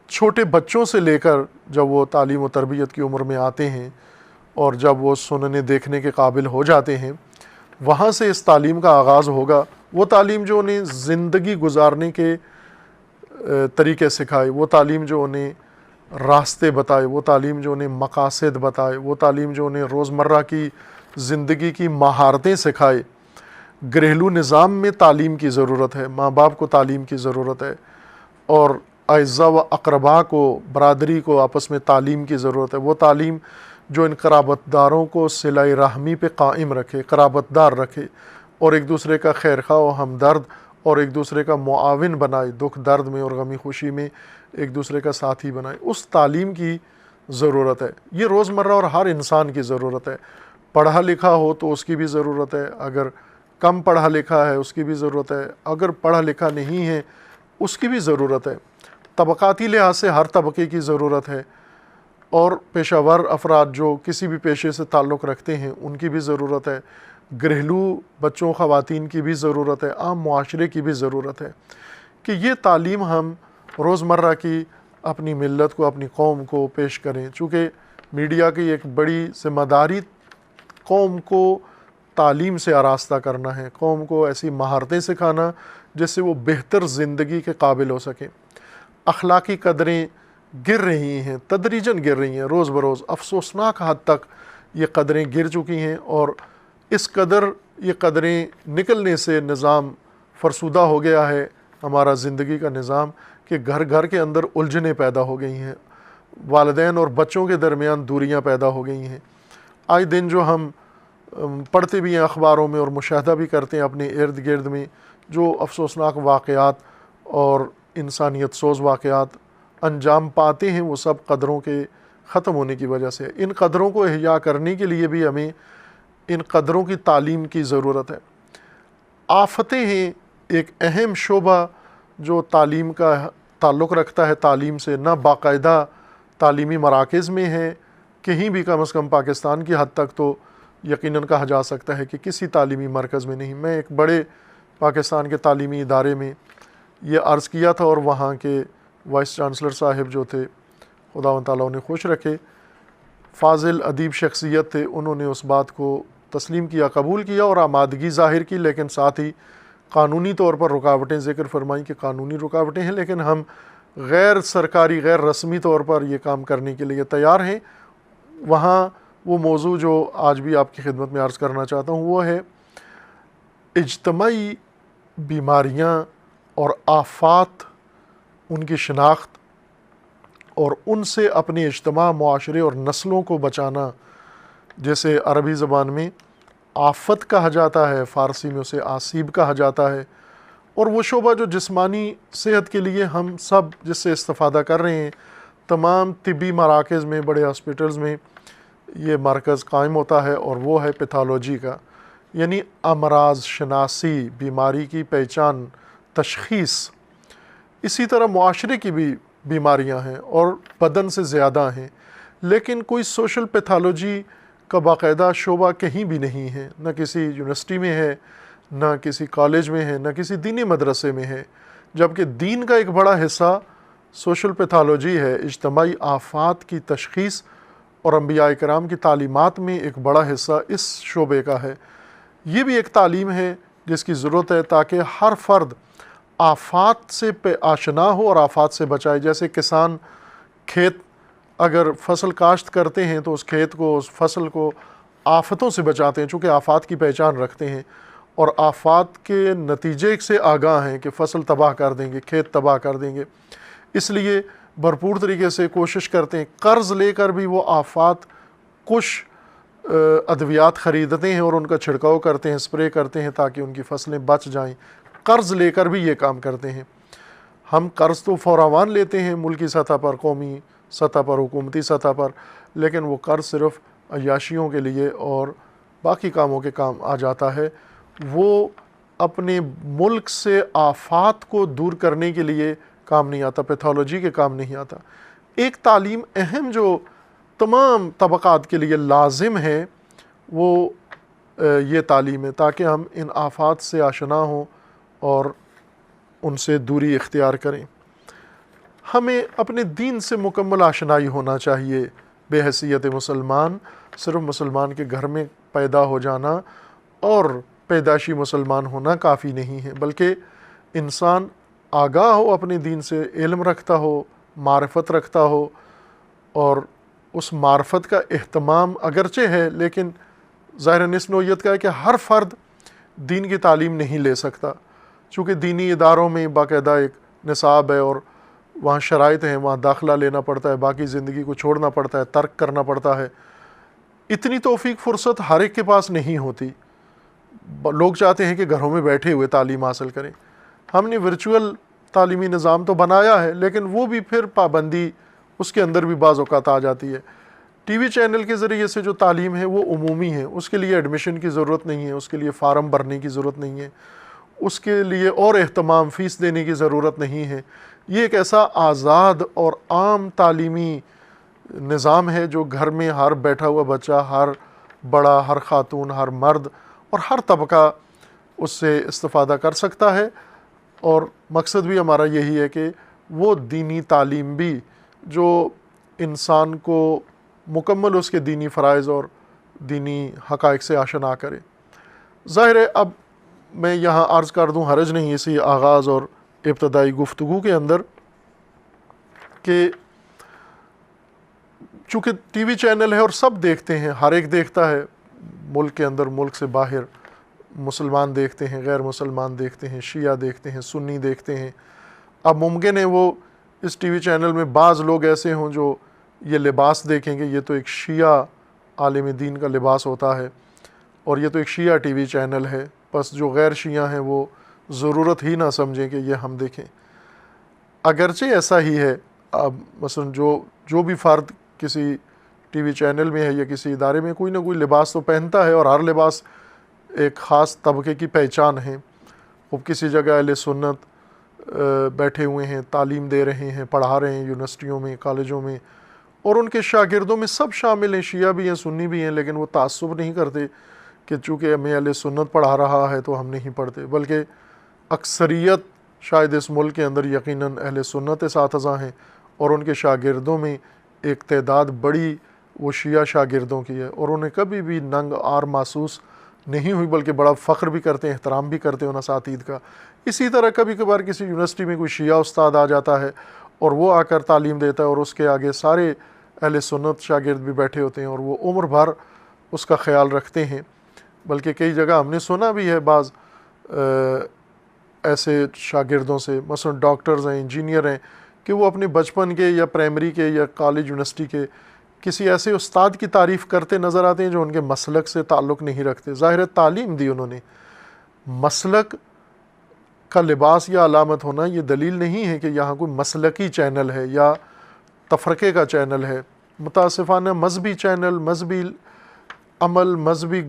چھوٹے بچوں سے لے کر جب وہ تعلیم و تربیت کی عمر میں آتے ہیں اور جب وہ سننے دیکھنے کے قابل ہو جاتے ہیں، وہاں سے اس تعلیم کا آغاز ہوگا۔ وہ تعلیم جو انہیں زندگی گزارنے کے طریقے سکھائے، وہ تعلیم جو انہیں راستے بتائے، وہ تعلیم جو انہیں مقاصد بتائے، وہ تعلیم جو انہیں روزمرہ کی زندگی کی مہارتیں سکھائے۔ گھریلو نظام میں تعلیم کی ضرورت ہے، ماں باپ کو تعلیم کی ضرورت ہے، اور اعزا و اقربا کو، برادری کو آپس میں تعلیم کی ضرورت ہے۔ وہ تعلیم جو ان قرابت داروں کو صلہ رحمی پہ قائم رکھے، قرابت دار رکھے، اور ایک دوسرے کا خیر خواہ و ہمدرد اور ایک دوسرے کا معاون بنائے، دکھ درد میں اور غمی خوشی میں ایک دوسرے کا ساتھی بنائے، اس تعلیم کی ضرورت ہے۔ یہ روزمرہ اور ہر انسان کی ضرورت ہے۔ پڑھا لکھا ہو تو اس کی بھی ضرورت ہے، اگر کم پڑھا لکھا ہے اس کی بھی ضرورت ہے، اگر پڑھا لکھا نہیں ہے اس کی بھی ضرورت ہے۔ طبقاتی لحاظ سے ہر طبقے کی ضرورت ہے، اور پیشہ ور افراد جو کسی بھی پیشے سے تعلق رکھتے ہیں ان کی بھی ضرورت ہے، گھریلو بچوں خواتین کی بھی ضرورت ہے، عام معاشرے کی بھی ضرورت ہے کہ یہ تعلیم ہم روزمرہ کی اپنی ملت کو، اپنی قوم کو پیش کریں۔ چونکہ میڈیا کی ایک بڑی ذمہ داری قوم کو تعلیم سے آراستہ کرنا ہے، قوم کو ایسی مہارتیں سکھانا جس سے وہ بہتر زندگی کے قابل ہو سکیں۔ اخلاقی قدریں گر رہی ہیں، تدریجاً گر رہی ہیں، روز بروز افسوسناک حد تک یہ قدریں گر چکی ہیں، اور اس قدر یہ قدریں نکلنے سے نظام فرسودہ ہو گیا ہے، ہمارا زندگی کا نظام، کہ گھر گھر کے اندر الجھنیں پیدا ہو گئی ہیں، والدین اور بچوں کے درمیان دوریاں پیدا ہو گئی ہیں۔ آئے دن جو ہم پڑھتے بھی ہیں اخباروں میں اور مشاہدہ بھی کرتے ہیں اپنے ارد گرد میں، جو افسوسناک واقعات اور انسانیت سوز واقعات انجام پاتے ہیں، وہ سب قدروں کے ختم ہونے کی وجہ سے۔ ان قدروں کو احیا کرنے کے لیے بھی ہمیں ان قدروں کی تعلیم کی ضرورت ہے۔ آفتیں ہیں ایک اہم شعبہ جو تعلیم کا تعلق رکھتا ہے تعلیم سے، نہ باقاعدہ تعلیمی مراکز میں ہے کہیں بھی، کم از کم پاکستان کی حد تک تو یقیناً کہا جا سکتا ہے کہ کسی تعلیمی مرکز میں نہیں۔ میں ایک بڑے پاکستان کے تعلیمی ادارے میں یہ عرض کیا تھا، اور وہاں کے وائس چانسلر صاحب جو تھے خداوند تعالیٰ انہیں خوش رکھے، فاضل ادیب شخصیت تھے، انہوں نے اس بات کو تسلیم کیا، قبول کیا اور آمادگی ظاہر کی، لیکن ساتھ ہی قانونی طور پر رکاوٹیں ذکر فرمائیں کہ قانونی رکاوٹیں ہیں، لیکن ہم غیر سرکاری غیر رسمی طور پر یہ کام کرنے کے لیے تیار ہیں۔ وہاں وہ موضوع جو آج بھی آپ کی خدمت میں عرض کرنا چاہتا ہوں وہ ہے اجتماعی بیماریاں اور آفات، ان کی شناخت اور ان سے اپنے اجتماع، معاشرے اور نسلوں کو بچانا، جیسے عربی زبان میں آفت کہا جاتا ہے، فارسی میں اسے آسیب کہا جاتا ہے، اور وہ شعبہ جو جسمانی صحت کے لیے ہم سب جس سے استفادہ کر رہے ہیں، تمام طبی مراکز میں، بڑے ہاسپٹلز میں یہ مرکز قائم ہوتا ہے، اور وہ ہے پیتھالوجی کا، یعنی امراض شناسی، بیماری کی پہچان، تشخیص۔ اسی طرح معاشرے کی بھی بیماریاں ہیں اور بدن سے زیادہ ہیں، لیکن کوئی سوشل پیتھالوجی کا باقاعدہ شعبہ کہیں بھی نہیں ہے، نہ کسی یونیورسٹی میں ہے، نہ کسی کالج میں ہے، نہ کسی دینی مدرسے میں ہے، جبکہ دین کا ایک بڑا حصہ سوشل پیتھالوجی ہے، اجتماعی آفات کی تشخیص، اور انبیاء کرام کی تعلیمات میں ایک بڑا حصہ اس شعبے کا ہے۔ یہ بھی ایک تعلیم ہے جس کی ضرورت ہے تاکہ ہر فرد آفات سے آشنا ہو اور آفات سے بچائے۔ جیسے کسان کھیت اگر فصل کاشت کرتے ہیں تو اس کھیت کو، اس فصل کو آفتوں سے بچاتے ہیں، چونکہ آفات کی پہچان رکھتے ہیں اور آفات کے نتیجے سے آگاہ ہیں کہ فصل تباہ کر دیں گے، کھیت تباہ کر دیں گے، اس لیے بھرپور طریقے سے کوشش کرتے ہیں۔ قرض لے کر بھی وہ آفات کش ادویات خریدتے ہیں اور ان کا چھڑکاؤ کرتے ہیں، اسپرے کرتے ہیں تاکہ ان کی فصلیں بچ جائیں۔ قرض لے کر بھی یہ کام کرتے ہیں۔ ہم قرض تو فراوان لیتے ہیں ملکی سطح پر، قومی سطح پر، حکومتی سطح پر، لیکن وہ قرض صرف عیاشیوں کے لیے اور باقی کاموں کے کام آ جاتا ہے، وہ اپنے ملک سے آفات کو دور کرنے کے لیے کام نہیں آتا، پیتھولوجی کے کام نہیں آتا۔ ایک تعلیم اہم جو تمام طبقات کے لیے لازم ہے وہ یہ تعلیم ہے، تاکہ ہم ان آفات سے آشنا ہوں اور ان سے دوری اختیار کریں۔ ہمیں اپنے دین سے مکمل آشنائی ہونا چاہیے۔ بے حیثیت مسلمان، صرف مسلمان کے گھر میں پیدا ہو جانا اور پیدائشی مسلمان ہونا کافی نہیں ہے، بلکہ انسان آگاہ ہو، اپنے دین سے علم رکھتا ہو، معرفت رکھتا ہو، اور اس معرفت کا اہتمام اگرچہ ہے، لیکن ظاہراً اس نوعیت کا ہے کہ ہر فرد دین کی تعلیم نہیں لے سکتا، چونکہ دینی اداروں میں باقاعدہ ایک نصاب ہے اور وہاں شرائط ہیں، وہاں داخلہ لینا پڑتا ہے، باقی زندگی کو چھوڑنا پڑتا ہے، ترک کرنا پڑتا ہے۔ اتنی توفیق فرصت ہر ایک کے پاس نہیں ہوتی۔ لوگ چاہتے ہیں کہ گھروں میں بیٹھے ہوئے تعلیم حاصل کریں۔ ہم نے ورچوئل تعلیمی نظام تو بنایا ہے، لیکن وہ بھی پھر پابندی اس کے اندر بھی بعض اوقات آ جاتی ہے۔ ٹی وی چینل کے ذریعے سے جو تعلیم ہے وہ عمومی ہے، اس کے لیے ایڈمیشن کی ضرورت نہیں ہے، اس کے لیے فارم بھرنے کی ضرورت نہیں ہے، اس کے لیے اور اہتمام فیس دینے کی ضرورت نہیں ہے۔ یہ ایک ایسا آزاد اور عام تعلیمی نظام ہے جو گھر میں ہر بیٹھا ہوا بچہ، ہر بڑا، ہر خاتون، ہر مرد اور ہر طبقہ اس سے استفادہ کر سکتا ہے، اور مقصد بھی ہمارا یہی ہے کہ وہ دینی تعلیم بھی جو انسان کو مکمل اس کے دینی فرائض اور دینی حقائق سے آشنا کرے۔ ظاہر ہے اب میں یہاں عرض کر دوں، حرج نہیں اسی آغاز اور ابتدائی گفتگو کے اندر، کہ چونکہ ٹی وی چینل ہے اور سب دیکھتے ہیں، ہر ایک دیکھتا ہے، ملک کے اندر، ملک سے باہر، مسلمان دیکھتے ہیں، غیر مسلمان دیکھتے ہیں، شیعہ دیکھتے ہیں، سنی دیکھتے ہیں۔ اب ممکن ہے وہ اس ٹی وی چینل میں بعض لوگ ایسے ہوں جو یہ لباس دیکھیں گے، یہ تو ایک شیعہ عالم دین کا لباس ہوتا ہے اور یہ تو ایک شیعہ ٹی وی چینل ہے، بس جو غیر شیعہ ہیں وہ ضرورت ہی نہ سمجھیں کہ یہ ہم دیکھیں۔ اگرچہ ایسا ہی ہے، اب مثلا جو بھی فرد کسی ٹی وی چینل میں ہے یا کسی ادارے میں کوئی نہ کوئی لباس تو پہنتا ہے، اور ہر لباس ایک خاص طبقے کی پہچان ہے، خوب کسی جگہ اہل سنت بیٹھے ہوئے ہیں، تعلیم دے رہے ہیں، پڑھا رہے ہیں یونیورسٹیوں میں، کالجوں میں، اور ان کے شاگردوں میں سب شامل ہیں، شیعہ بھی ہیں، سنی بھی ہیں، لیکن وہ تعصب نہیں کرتے کہ چونکہ ہمیں اہل سنت پڑھا رہا ہے تو ہم نہیں پڑھتے، بلکہ اکثریت شاید اس ملک کے اندر یقیناً اہل سنت اساتذہ ہیں، اور ان کے شاگردوں میں ایک تعداد بڑی وہ شیعہ شاگردوں کی ہے، اور انہیں کبھی بھی ننگ آر محسوس نہیں ہوئی، بلکہ بڑا فخر بھی کرتے ہیں، احترام بھی کرتے ہیں ان اساتید کا۔ اسی طرح کبھی کبھار کسی یونیورسٹی میں کوئی شیعہ استاد آ جاتا ہے اور وہ آ کر تعلیم دیتا ہے، اور اس کے آگے سارے اہل سنت شاگرد بھی بیٹھے ہوتے ہیں، اور وہ عمر بھر اس کا خیال رکھتے ہیں۔ بلکہ کئی جگہ ہم نے سنا بھی ہے بعض ایسے شاگردوں سے، مثلا ڈاکٹرز ہیں، انجینئر ہیں، کہ وہ اپنے بچپن کے یا پرائمری کے یا کالج یونیورسٹی کے کسی ایسے استاد کی تعریف کرتے نظر آتے ہیں جو ان کے مسلک سے تعلق نہیں رکھتے۔ ظاہر ہے تعلیم دی انہوں نے، مسلک کا لباس یا علامت ہونا یہ دلیل نہیں ہے کہ یہاں کوئی مسلکی چینل ہے یا تفرقے کا چینل ہے۔ متاسفانہ مذہبی چینل، مذہبی عمل، مذہبی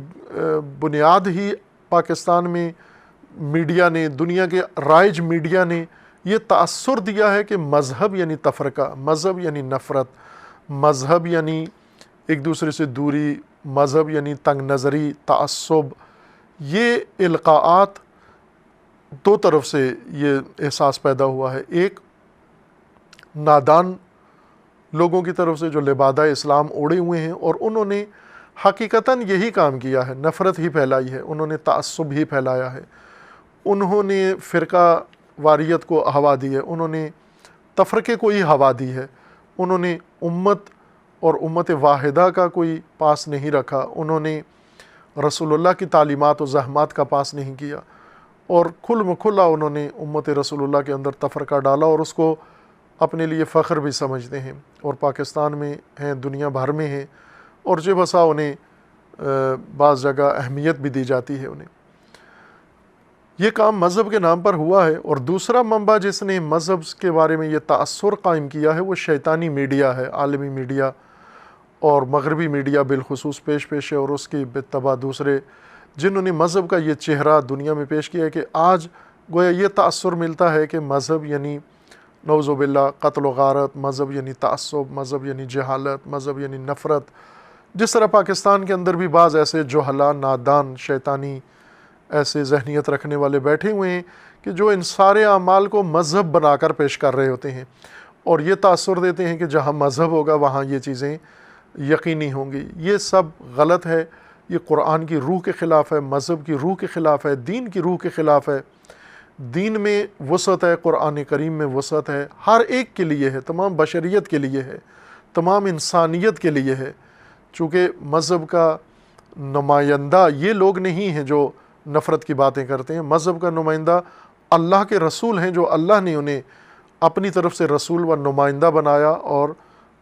بنیاد ہی پاکستان میں میڈیا نے، دنیا کے رائج میڈیا نے یہ تأثر دیا ہے کہ مذہب یعنی تفرقہ، مذہب یعنی نفرت، مذہب یعنی ایک دوسرے سے دوری، مذہب یعنی تنگ نظری، تعصب۔ یہ القاءات دو طرف سے یہ احساس پیدا ہوا ہے، ایک نادان لوگوں کی طرف سے جو لبادہ اسلام اوڑے ہوئے ہیں، اور انہوں نے حقیقتاً یہی کام کیا ہے، نفرت ہی پھیلائی ہے، انہوں نے تعصب ہی پھیلایا ہے، انہوں نے فرقہ واریت کو ہوا دی ہے، انہوں نے تفرقے کو ہی ہوا دی ہے، انہوں نے امت اور امت واحدہ کا کوئی پاس نہیں رکھا، انہوں نے رسول اللہ کی تعلیمات و زحمات کا پاس نہیں کیا، اور کھل مکھلا انہوں نے امت رسول اللہ کے اندر تفرقہ ڈالا، اور اس کو اپنے لیے فخر بھی سمجھتے ہیں، اور پاکستان میں ہیں، دنیا بھر میں ہیں، اور جو بسا انہیں بعض جگہ اہمیت بھی دی جاتی ہے انہیں۔ یہ کام مذہب کے نام پر ہوا ہے۔ اور دوسرا منبع جس نے مذہب کے بارے میں یہ تأثر قائم کیا ہے وہ شیطانی میڈیا ہے، عالمی میڈیا اور مغربی میڈیا بالخصوص پیش ہے، اور اس کی بتبع دوسرے جنہوں نے مذہب کا یہ چہرہ دنیا میں پیش کیا ہے کہ آج گویا یہ تأثر ملتا ہے کہ مذہب یعنی نعوذ باللہ قتل و غارت، مذہب یعنی تعصب، مذہب یعنی جہالت، مذہب یعنی نفرت۔ جس طرح پاکستان کے اندر بھی بعض ایسے جہلا، نادان، شیطانی ایسے ذہنیت رکھنے والے بیٹھے ہوئے ہیں کہ جو ان سارے اعمال کو مذہب بنا کر پیش کر رہے ہوتے ہیں، اور یہ تاثر دیتے ہیں کہ جہاں مذہب ہوگا وہاں یہ چیزیں یقینی ہوں گی۔ یہ سب غلط ہے، یہ قرآن کی روح کے خلاف ہے، مذہب کی روح کے خلاف ہے، دین کی روح کے خلاف ہے۔ دین میں وسعت ہے، قرآن کریم میں وسعت ہے، ہر ایک کے لیے ہے، تمام بشریت کے لیے ہے، تمام انسانیت کے لیے ہے۔ چونکہ مذہب کا نمائندہ یہ لوگ نہیں ہیں جو نفرت کی باتیں کرتے ہیں، مذہب کا نمائندہ اللہ کے رسول ہیں، جو اللہ نے انہیں اپنی طرف سے رسول و نمائندہ بنایا اور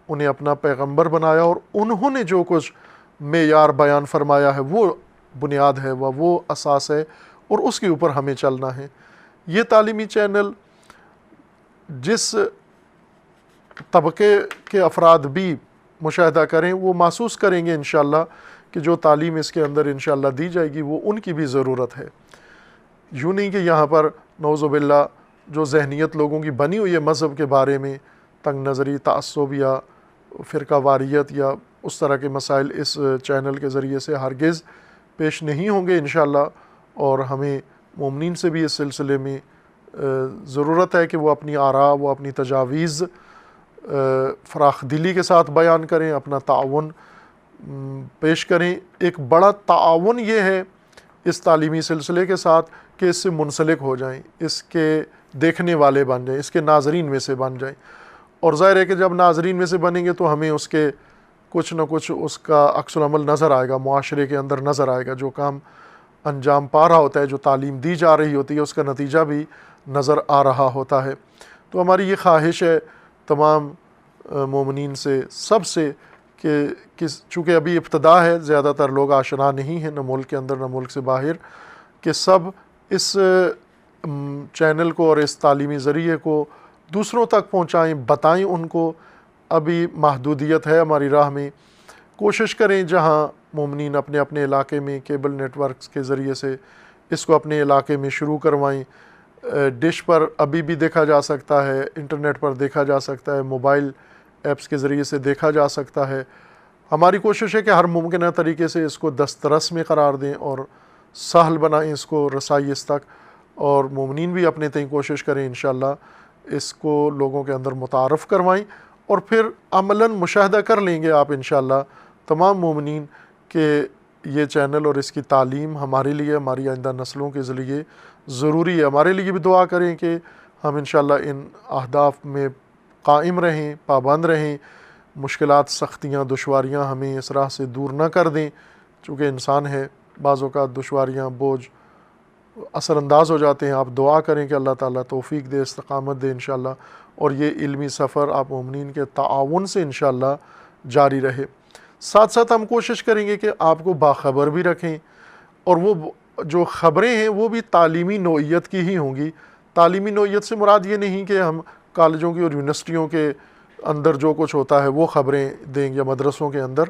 انہیں اپنا پیغمبر بنایا، اور انہوں نے جو کچھ معیار بیان فرمایا ہے وہ بنیاد ہے، وہ اساس ہے، اور اس کے اوپر ہمیں چلنا ہے۔ یہ تعلیمی چینل جس طبقے کے افراد بھی مشاہدہ کریں وہ محسوس کریں گے انشاءاللہ کہ جو تعلیم اس کے اندر انشاءاللہ دی جائے گی وہ ان کی بھی ضرورت ہے۔ یوں نہیں کہ یہاں پر نعوذ باللہ جو ذہنیت لوگوں کی بنی ہوئی ہے مذہب کے بارے میں، تنگ نظری، تعصب یا فرقہ واریت یا اس طرح کے مسائل اس چینل کے ذریعے سے ہرگز پیش نہیں ہوں گے انشاءاللہ، اور ہمیں مومنین سے بھی اس سلسلے میں ضرورت ہے کہ وہ اپنی آراء، وہ اپنی تجاویز فراخ دلی کے ساتھ بیان کریں، اپنا تعاون پیش کریں۔ ایک بڑا تعاون یہ ہے اس تعلیمی سلسلے کے ساتھ کہ اس سے منسلک ہو جائیں، اس کے دیکھنے والے بن جائیں، اس کے ناظرین میں سے بن جائیں، اور ظاہر ہے کہ جب ناظرین میں سے بنیں گے تو ہمیں اس کے کچھ نہ کچھ اس کا عکس العمل نظر آئے گا، معاشرے کے اندر نظر آئے گا، جو کام انجام پا رہا ہوتا ہے، جو تعلیم دی جا رہی ہوتی ہے اس کا نتیجہ بھی نظر آ رہا ہوتا ہے۔ تو ہماری یہ خواہش ہے تمام مومنین سے، سب سے، کہ چونکہ ابھی ابتدا ہے، زیادہ تر لوگ آشنا نہیں ہیں، نہ ملک کے اندر نہ ملک سے باہر، کہ سب اس چینل کو اور اس تعلیمی ذریعے کو دوسروں تک پہنچائیں، بتائیں ان کو۔ ابھی محدودیت ہے ہماری راہ میں، کوشش کریں جہاں مومنین اپنے اپنے علاقے میں کیبل نیٹ ورکس کے ذریعے سے اس کو اپنے علاقے میں شروع کروائیں۔ ڈش پر ابھی بھی دیکھا جا سکتا ہے، انٹرنیٹ پر دیکھا جا سکتا ہے، موبائل ایپس کے ذریعے سے دیکھا جا سکتا ہے۔ ہماری کوشش ہے کہ ہر ممکنہ طریقے سے اس کو دسترس میں قرار دیں اور سہل بنائیں اس کو رسائی اس تک، اور مومنین بھی اپنے تئیں کوشش کریں انشاءاللہ اس کو لوگوں کے اندر متعارف کروائیں، اور پھر عملاً مشاہدہ کر لیں گے آپ انشاءاللہ تمام مومنین کہ یہ چینل اور اس کی تعلیم ہمارے لیے، ہماری آئندہ نسلوں کے ذریعے ضروری ہے۔ ہمارے لیے بھی دعا کریں کہ ہم انشاءاللہ ان اہداف میں قائم رہیں، پابند رہیں، مشکلات، سختیاں، دشواریاں ہمیں اس راہ سے دور نہ کر دیں، چونکہ انسان ہے بعض اوقات دشواریاں، بوجھ اثر انداز ہو جاتے ہیں۔ آپ دعا کریں کہ اللہ تعالیٰ توفیق دے، استقامت دے انشاءاللہ، اور یہ علمی سفر آپ مومنین کے تعاون سے انشاءاللہ جاری رہے۔ ساتھ ساتھ ہم کوشش کریں گے کہ آپ کو باخبر بھی رکھیں، اور وہ جو خبریں ہیں وہ بھی تعلیمی نوعیت کی ہی ہوں گی۔ تعلیمی نوعیت سے مراد یہ نہیں کہ ہم کالجوں کی اور یونیورسٹیوں کے اندر جو کچھ ہوتا ہے وہ خبریں دیں یا مدرسوں کے اندر،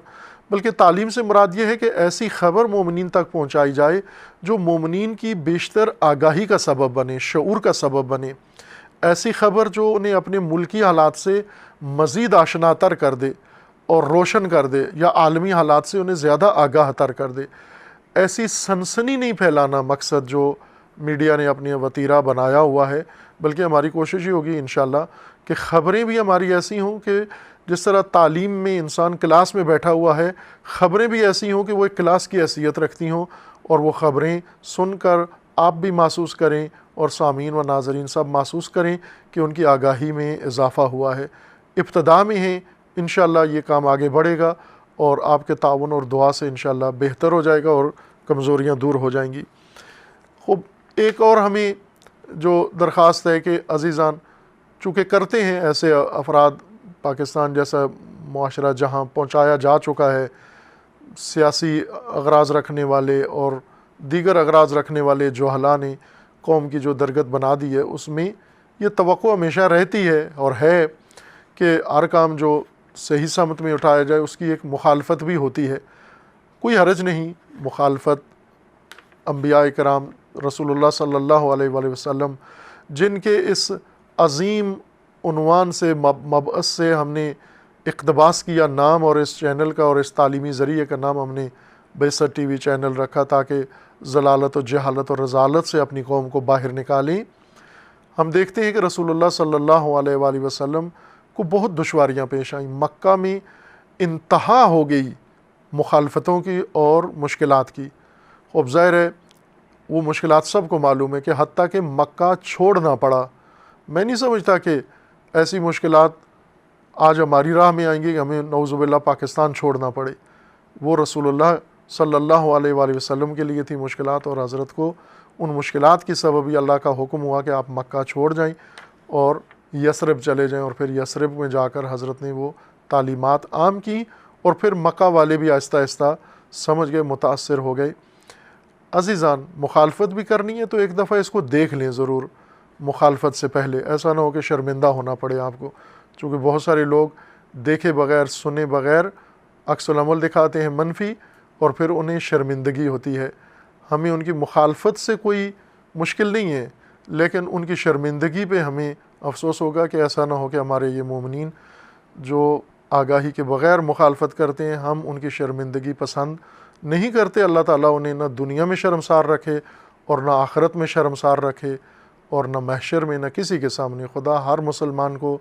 بلکہ تعلیم سے مراد یہ ہے کہ ایسی خبر مومنین تک پہنچائی جائے جو مومنین کی بیشتر آگاہی کا سبب بنے، شعور کا سبب بنے، ایسی خبر جو انہیں اپنے ملکی حالات سے مزید آشنا تر کر دے اور روشن کر دے، یا عالمی حالات سے انہیں زیادہ آگاہ تر کر دے۔ ایسی سنسنی نہیں پھیلانا مقصد جو میڈیا نے اپنی وتیرہ بنایا ہوا ہے، بلکہ ہماری کوشش ہی ہوگی انشاءاللہ کہ خبریں بھی ہماری ایسی ہوں کہ جس طرح تعلیم میں انسان کلاس میں بیٹھا ہوا ہے، خبریں بھی ایسی ہوں کہ وہ ایک کلاس کی حیثیت رکھتی ہوں، اور وہ خبریں سن کر آپ بھی محسوس کریں اور سامعین و ناظرین سب محسوس کریں کہ ان کی آگاہی میں اضافہ ہوا ہے۔ ابتدا میں ہیں، انشاءاللہ یہ کام آگے بڑھے گا، اور آپ کے تعاون اور دعا سے انشاءاللہ بہتر ہو جائے گا اور کمزوریاں دور ہو جائیں گی۔ خوب، ایک اور ہمیں جو درخواست ہے کہ عزیزان، چونکہ کرتے ہیں ایسے افراد، پاکستان جیسا معاشرہ جہاں پہنچایا جا چکا ہے، سیاسی اغراض رکھنے والے اور دیگر اغراض رکھنے والے جوہلا نے قوم کی جو درگت بنا دی ہے، اس میں یہ توقع ہمیشہ رہتی ہے اور ہے کہ ہر کام جو صحیح سمت میں اٹھایا جائے اس کی ایک مخالفت بھی ہوتی ہے۔ کوئی حرج نہیں، مخالفت انبیاء کرام رسول اللہ صلی اللہ علیہ وآلہ وسلم جن کے اس عظیم عنوان سے، مبعث سے ہم نے اقتباس کیا نام، اور اس چینل کا اور اس تعلیمی ذریعے کا نام ہم نے بعثت ٹی وی چینل رکھا تاکہ ضلالت و جہالت اور رذالت سے اپنی قوم کو باہر نکالیں۔ ہم دیکھتے ہیں کہ رسول اللہ صلی اللہ علیہ وآلہ وسلم کو بہت دشواریاں پیش آئیں، مکہ میں انتہا ہو گئی مخالفتوں کی اور مشکلات کی۔ اب ظاہر ہے وہ مشکلات سب کو معلوم ہے کہ حتیٰ کہ مکہ چھوڑنا پڑا۔ میں نہیں سمجھتا کہ ایسی مشکلات آج ہماری راہ میں آئیں گی کہ ہمیں نعوذ باللہ پاکستان چھوڑنا پڑے۔ وہ رسول اللہ صلی اللہ علیہ وآلہ وسلم کے لیے تھی مشکلات، اور حضرت کو ان مشکلات کی سبب ہی اللہ کا حکم ہوا کہ آپ مکہ چھوڑ جائیں اور یثرب چلے جائیں، اور پھر یثرب میں جا کر حضرت نے وہ تعلیمات عام کی، اور پھر مکہ والے بھی آہستہ آہستہ سمجھ گئے، متاثر ہو گئے۔ عزیزان، مخالفت بھی کرنی ہے تو ایک دفعہ اس کو دیکھ لیں ضرور مخالفت سے پہلے، ایسا نہ ہو کہ شرمندہ ہونا پڑے آپ کو، چونکہ بہت سارے لوگ دیکھے بغیر، سنے بغیر عکس العمل دکھاتے ہیں منفی، اور پھر انہیں شرمندگی ہوتی ہے۔ ہمیں ان کی مخالفت سے کوئی مشکل نہیں ہے، لیکن ان کی شرمندگی پہ ہمیں افسوس ہوگا کہ ایسا نہ ہو کہ ہمارے یہ مومنین جو آگاہی کے بغیر مخالفت کرتے ہیں، ہم ان کی شرمندگی پسند نہیں کرتے۔ اللہ تعالیٰ انہیں نہ دنیا میں شرمسار رکھے اور نہ آخرت میں شرمسار رکھے، اور نہ محشر میں، نہ کسی کے سامنے۔ خدا ہر مسلمان کو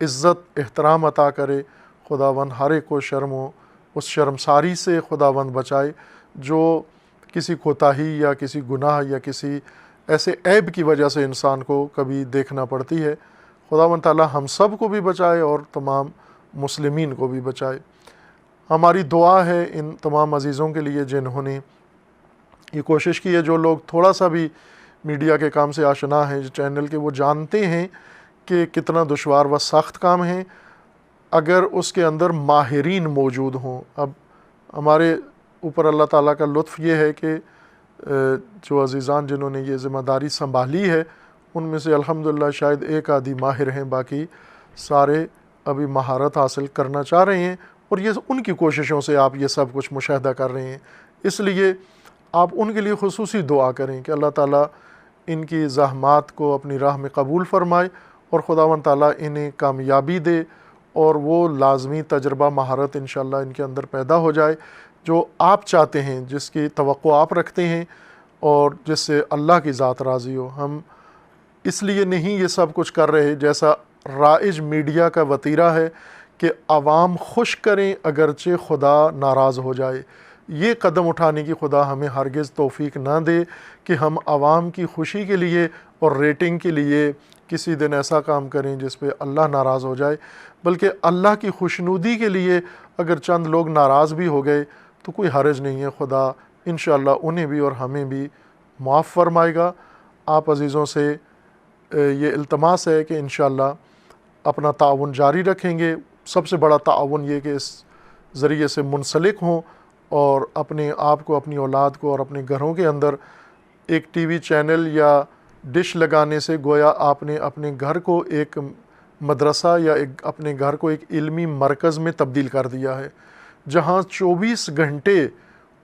عزت، احترام عطا کرے، خداوند ہر ایک کو شرم و اس شرمساری سے خداوند بچائے جو کسی کوتاہی یا کسی گناہ یا کسی ایسے عیب کی وجہ سے انسان کو کبھی دیکھنا پڑتی ہے۔ خداوند تعالیٰ ہم سب کو بھی بچائے اور تمام مسلمین کو بھی بچائے۔ ہماری دعا ہے ان تمام عزیزوں کے لیے جنہوں نے یہ کوشش کی ہے، جو لوگ تھوڑا سا بھی میڈیا کے کام سے آشنا ہیں، چینل کے، وہ جانتے ہیں کہ کتنا دشوار و سخت کام ہے اگر اس کے اندر ماہرین موجود ہوں۔ اب ہمارے اوپر اللہ تعالیٰ کا لطف یہ ہے کہ جو عزیزان جنہوں نے یہ ذمہ داری سنبھالی ہے ان میں سے الحمدللہ شاید ایک آدھی ماہر ہیں، باقی سارے ابھی مہارت حاصل کرنا چاہ رہے ہیں، اور یہ ان کی کوششوں سے آپ یہ سب کچھ مشاہدہ کر رہے ہیں۔ اس لیے آپ ان کے لیے خصوصی دعا کریں کہ اللہ تعالیٰ ان کی زحمات کو اپنی راہ میں قبول فرمائے اور خداوند تعالیٰ انہیں کامیابی دے اور وہ لازمی تجربہ مہارت انشاءاللہ ان کے اندر پیدا ہو جائے جو آپ چاہتے ہیں، جس کی توقع آپ رکھتے ہیں اور جس سے اللہ کی ذات راضی ہو۔ ہم اس لیے نہیں یہ سب کچھ کر رہے جیسا رائج میڈیا کا وتیرہ ہے کہ عوام خوش کریں اگرچہ خدا ناراض ہو جائے۔ یہ قدم اٹھانے کی خدا ہمیں ہرگز توفیق نہ دے کہ ہم عوام کی خوشی کے لیے اور ریٹنگ کے لیے کسی دن ایسا کام کریں جس پہ اللہ ناراض ہو جائے، بلکہ اللہ کی خوشنودی کے لیے اگر چند لوگ ناراض بھی ہو گئے تو کوئی حرج نہیں ہے، خدا انشاءاللہ انہیں بھی اور ہمیں بھی معاف فرمائے گا۔ آپ عزیزوں سے یہ التماس ہے کہ انشاءاللہ اپنا تعاون جاری رکھیں گے۔ سب سے بڑا تعاون یہ کہ اس ذریعے سے منسلک ہوں اور اپنے آپ کو، اپنی اولاد کو اور اپنے گھروں کے اندر ایک ٹی وی چینل یا ڈش لگانے سے گویا آپ نے اپنے گھر کو ایک مدرسہ یا اپنے گھر کو ایک علمی مرکز میں تبدیل کر دیا ہے، جہاں 24 گھنٹے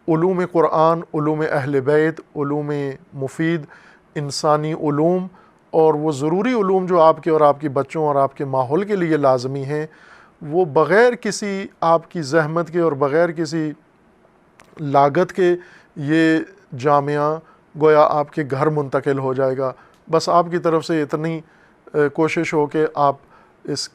علوم قرآن، علوم اہل بیت، علوم مفید، انسانی علوم اور وہ ضروری علوم جو آپ کے اور آپ کے بچوں اور آپ کے ماحول کے لیے لازمی ہیں، وہ بغیر کسی آپ کی زحمت کے اور بغیر کسی لاگت کے یہ جامعہ گویا آپ کے گھر منتقل ہو جائے گا۔ بس آپ کی طرف سے اتنی کوشش ہو کہ آپ اس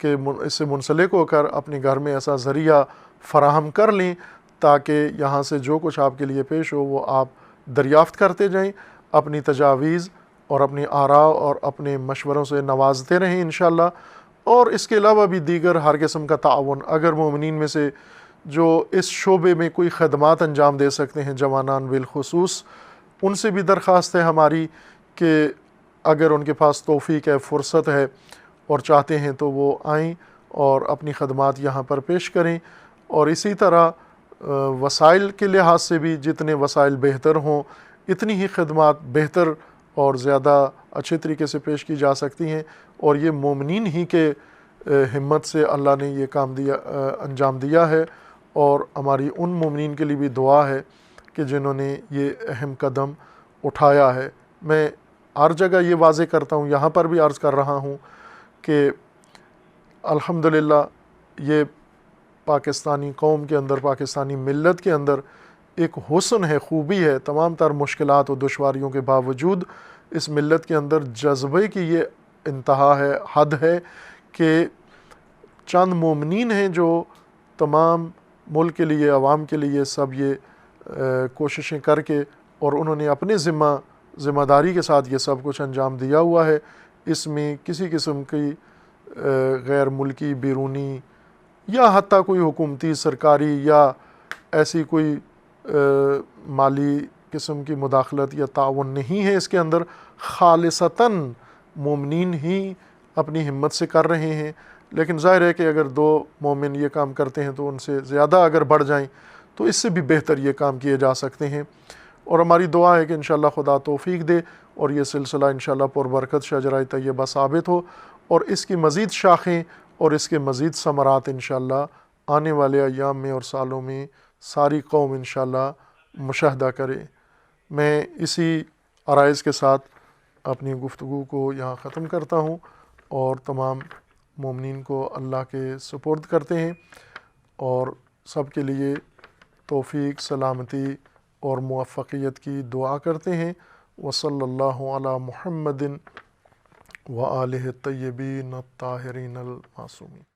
سے منسلک ہو کر اپنے گھر میں ایسا ذریعہ فراہم کر لیں تاکہ یہاں سے جو کچھ آپ کے لیے پیش ہو وہ آپ دریافت کرتے جائیں، اپنی تجاویز اور اپنی آراء اور اپنے مشوروں سے نوازتے رہیں انشاءاللہ۔ اور اس کے علاوہ بھی دیگر ہر قسم کا تعاون اگر مومنین میں سے جو اس شعبے میں کوئی خدمات انجام دے سکتے ہیں، جوانان بالخصوص، ان سے بھی درخواست ہے ہماری کہ اگر ان کے پاس توفیق ہے، فرصت ہے اور چاہتے ہیں تو وہ آئیں اور اپنی خدمات یہاں پر پیش کریں۔ اور اسی طرح وسائل کے لحاظ سے بھی جتنے وسائل بہتر ہوں اتنی ہی خدمات بہتر اور زیادہ اچھے طریقے سے پیش کی جا سکتی ہیں، اور یہ مومنین ہی کے ہمت سے اللہ نے یہ کام انجام دیا ہے، اور ہماری ان مومنین کے لیے بھی دعا ہے کہ جنہوں نے یہ اہم قدم اٹھایا ہے۔ میں ہر جگہ یہ واضح کرتا ہوں، یہاں پر بھی عرض کر رہا ہوں کہ الحمدللہ یہ پاکستانی قوم کے اندر، پاکستانی ملت کے اندر ایک حسن ہے، خوبی ہے، تمام تر مشکلات و دشواریوں کے باوجود اس ملت کے اندر جذبے کی یہ انتہا ہے، حد ہے کہ چند مومنین ہیں جو تمام ملک کے لیے، عوام کے لیے سب یہ کوششیں کر کے اور انہوں نے اپنے ذمہ داری کے ساتھ یہ سب کچھ انجام دیا ہوا ہے۔ اس میں کسی قسم کی غیر ملکی، بیرونی یا حتیٰ کوئی حکومتی، سرکاری یا ایسی کوئی مالی قسم کی مداخلت یا تعاون نہیں ہے اس کے اندر، خالصتاً مومنین ہی اپنی ہمت سے کر رہے ہیں۔ لیکن ظاہر ہے کہ اگر 2 مومن یہ کام کرتے ہیں تو ان سے زیادہ اگر بڑھ جائیں تو اس سے بھی بہتر یہ کام کیے جا سکتے ہیں، اور ہماری دعا ہے کہ انشاءاللہ خدا توفیق دے اور یہ سلسلہ انشاءاللہ پربرکت شجرہ طیبہ ثابت ہو، اور اس کی مزید شاخیں اور اس کے مزید ثمرات انشاءاللہ آنے والے ایام میں اور سالوں میں ساری قوم انشاءاللہ مشاہدہ کرے۔ میں اسی عرائض کے ساتھ اپنی گفتگو کو یہاں ختم کرتا ہوں اور تمام مومنین کو اللہ کے سپرد کرتے ہیں، اور سب کے لیے توفیق، سلامتی اور موفقیت کی دعا کرتے ہیں۔ وصلی اللہ علی محمد وآلہ الطیبین الطاہرین المعصومین۔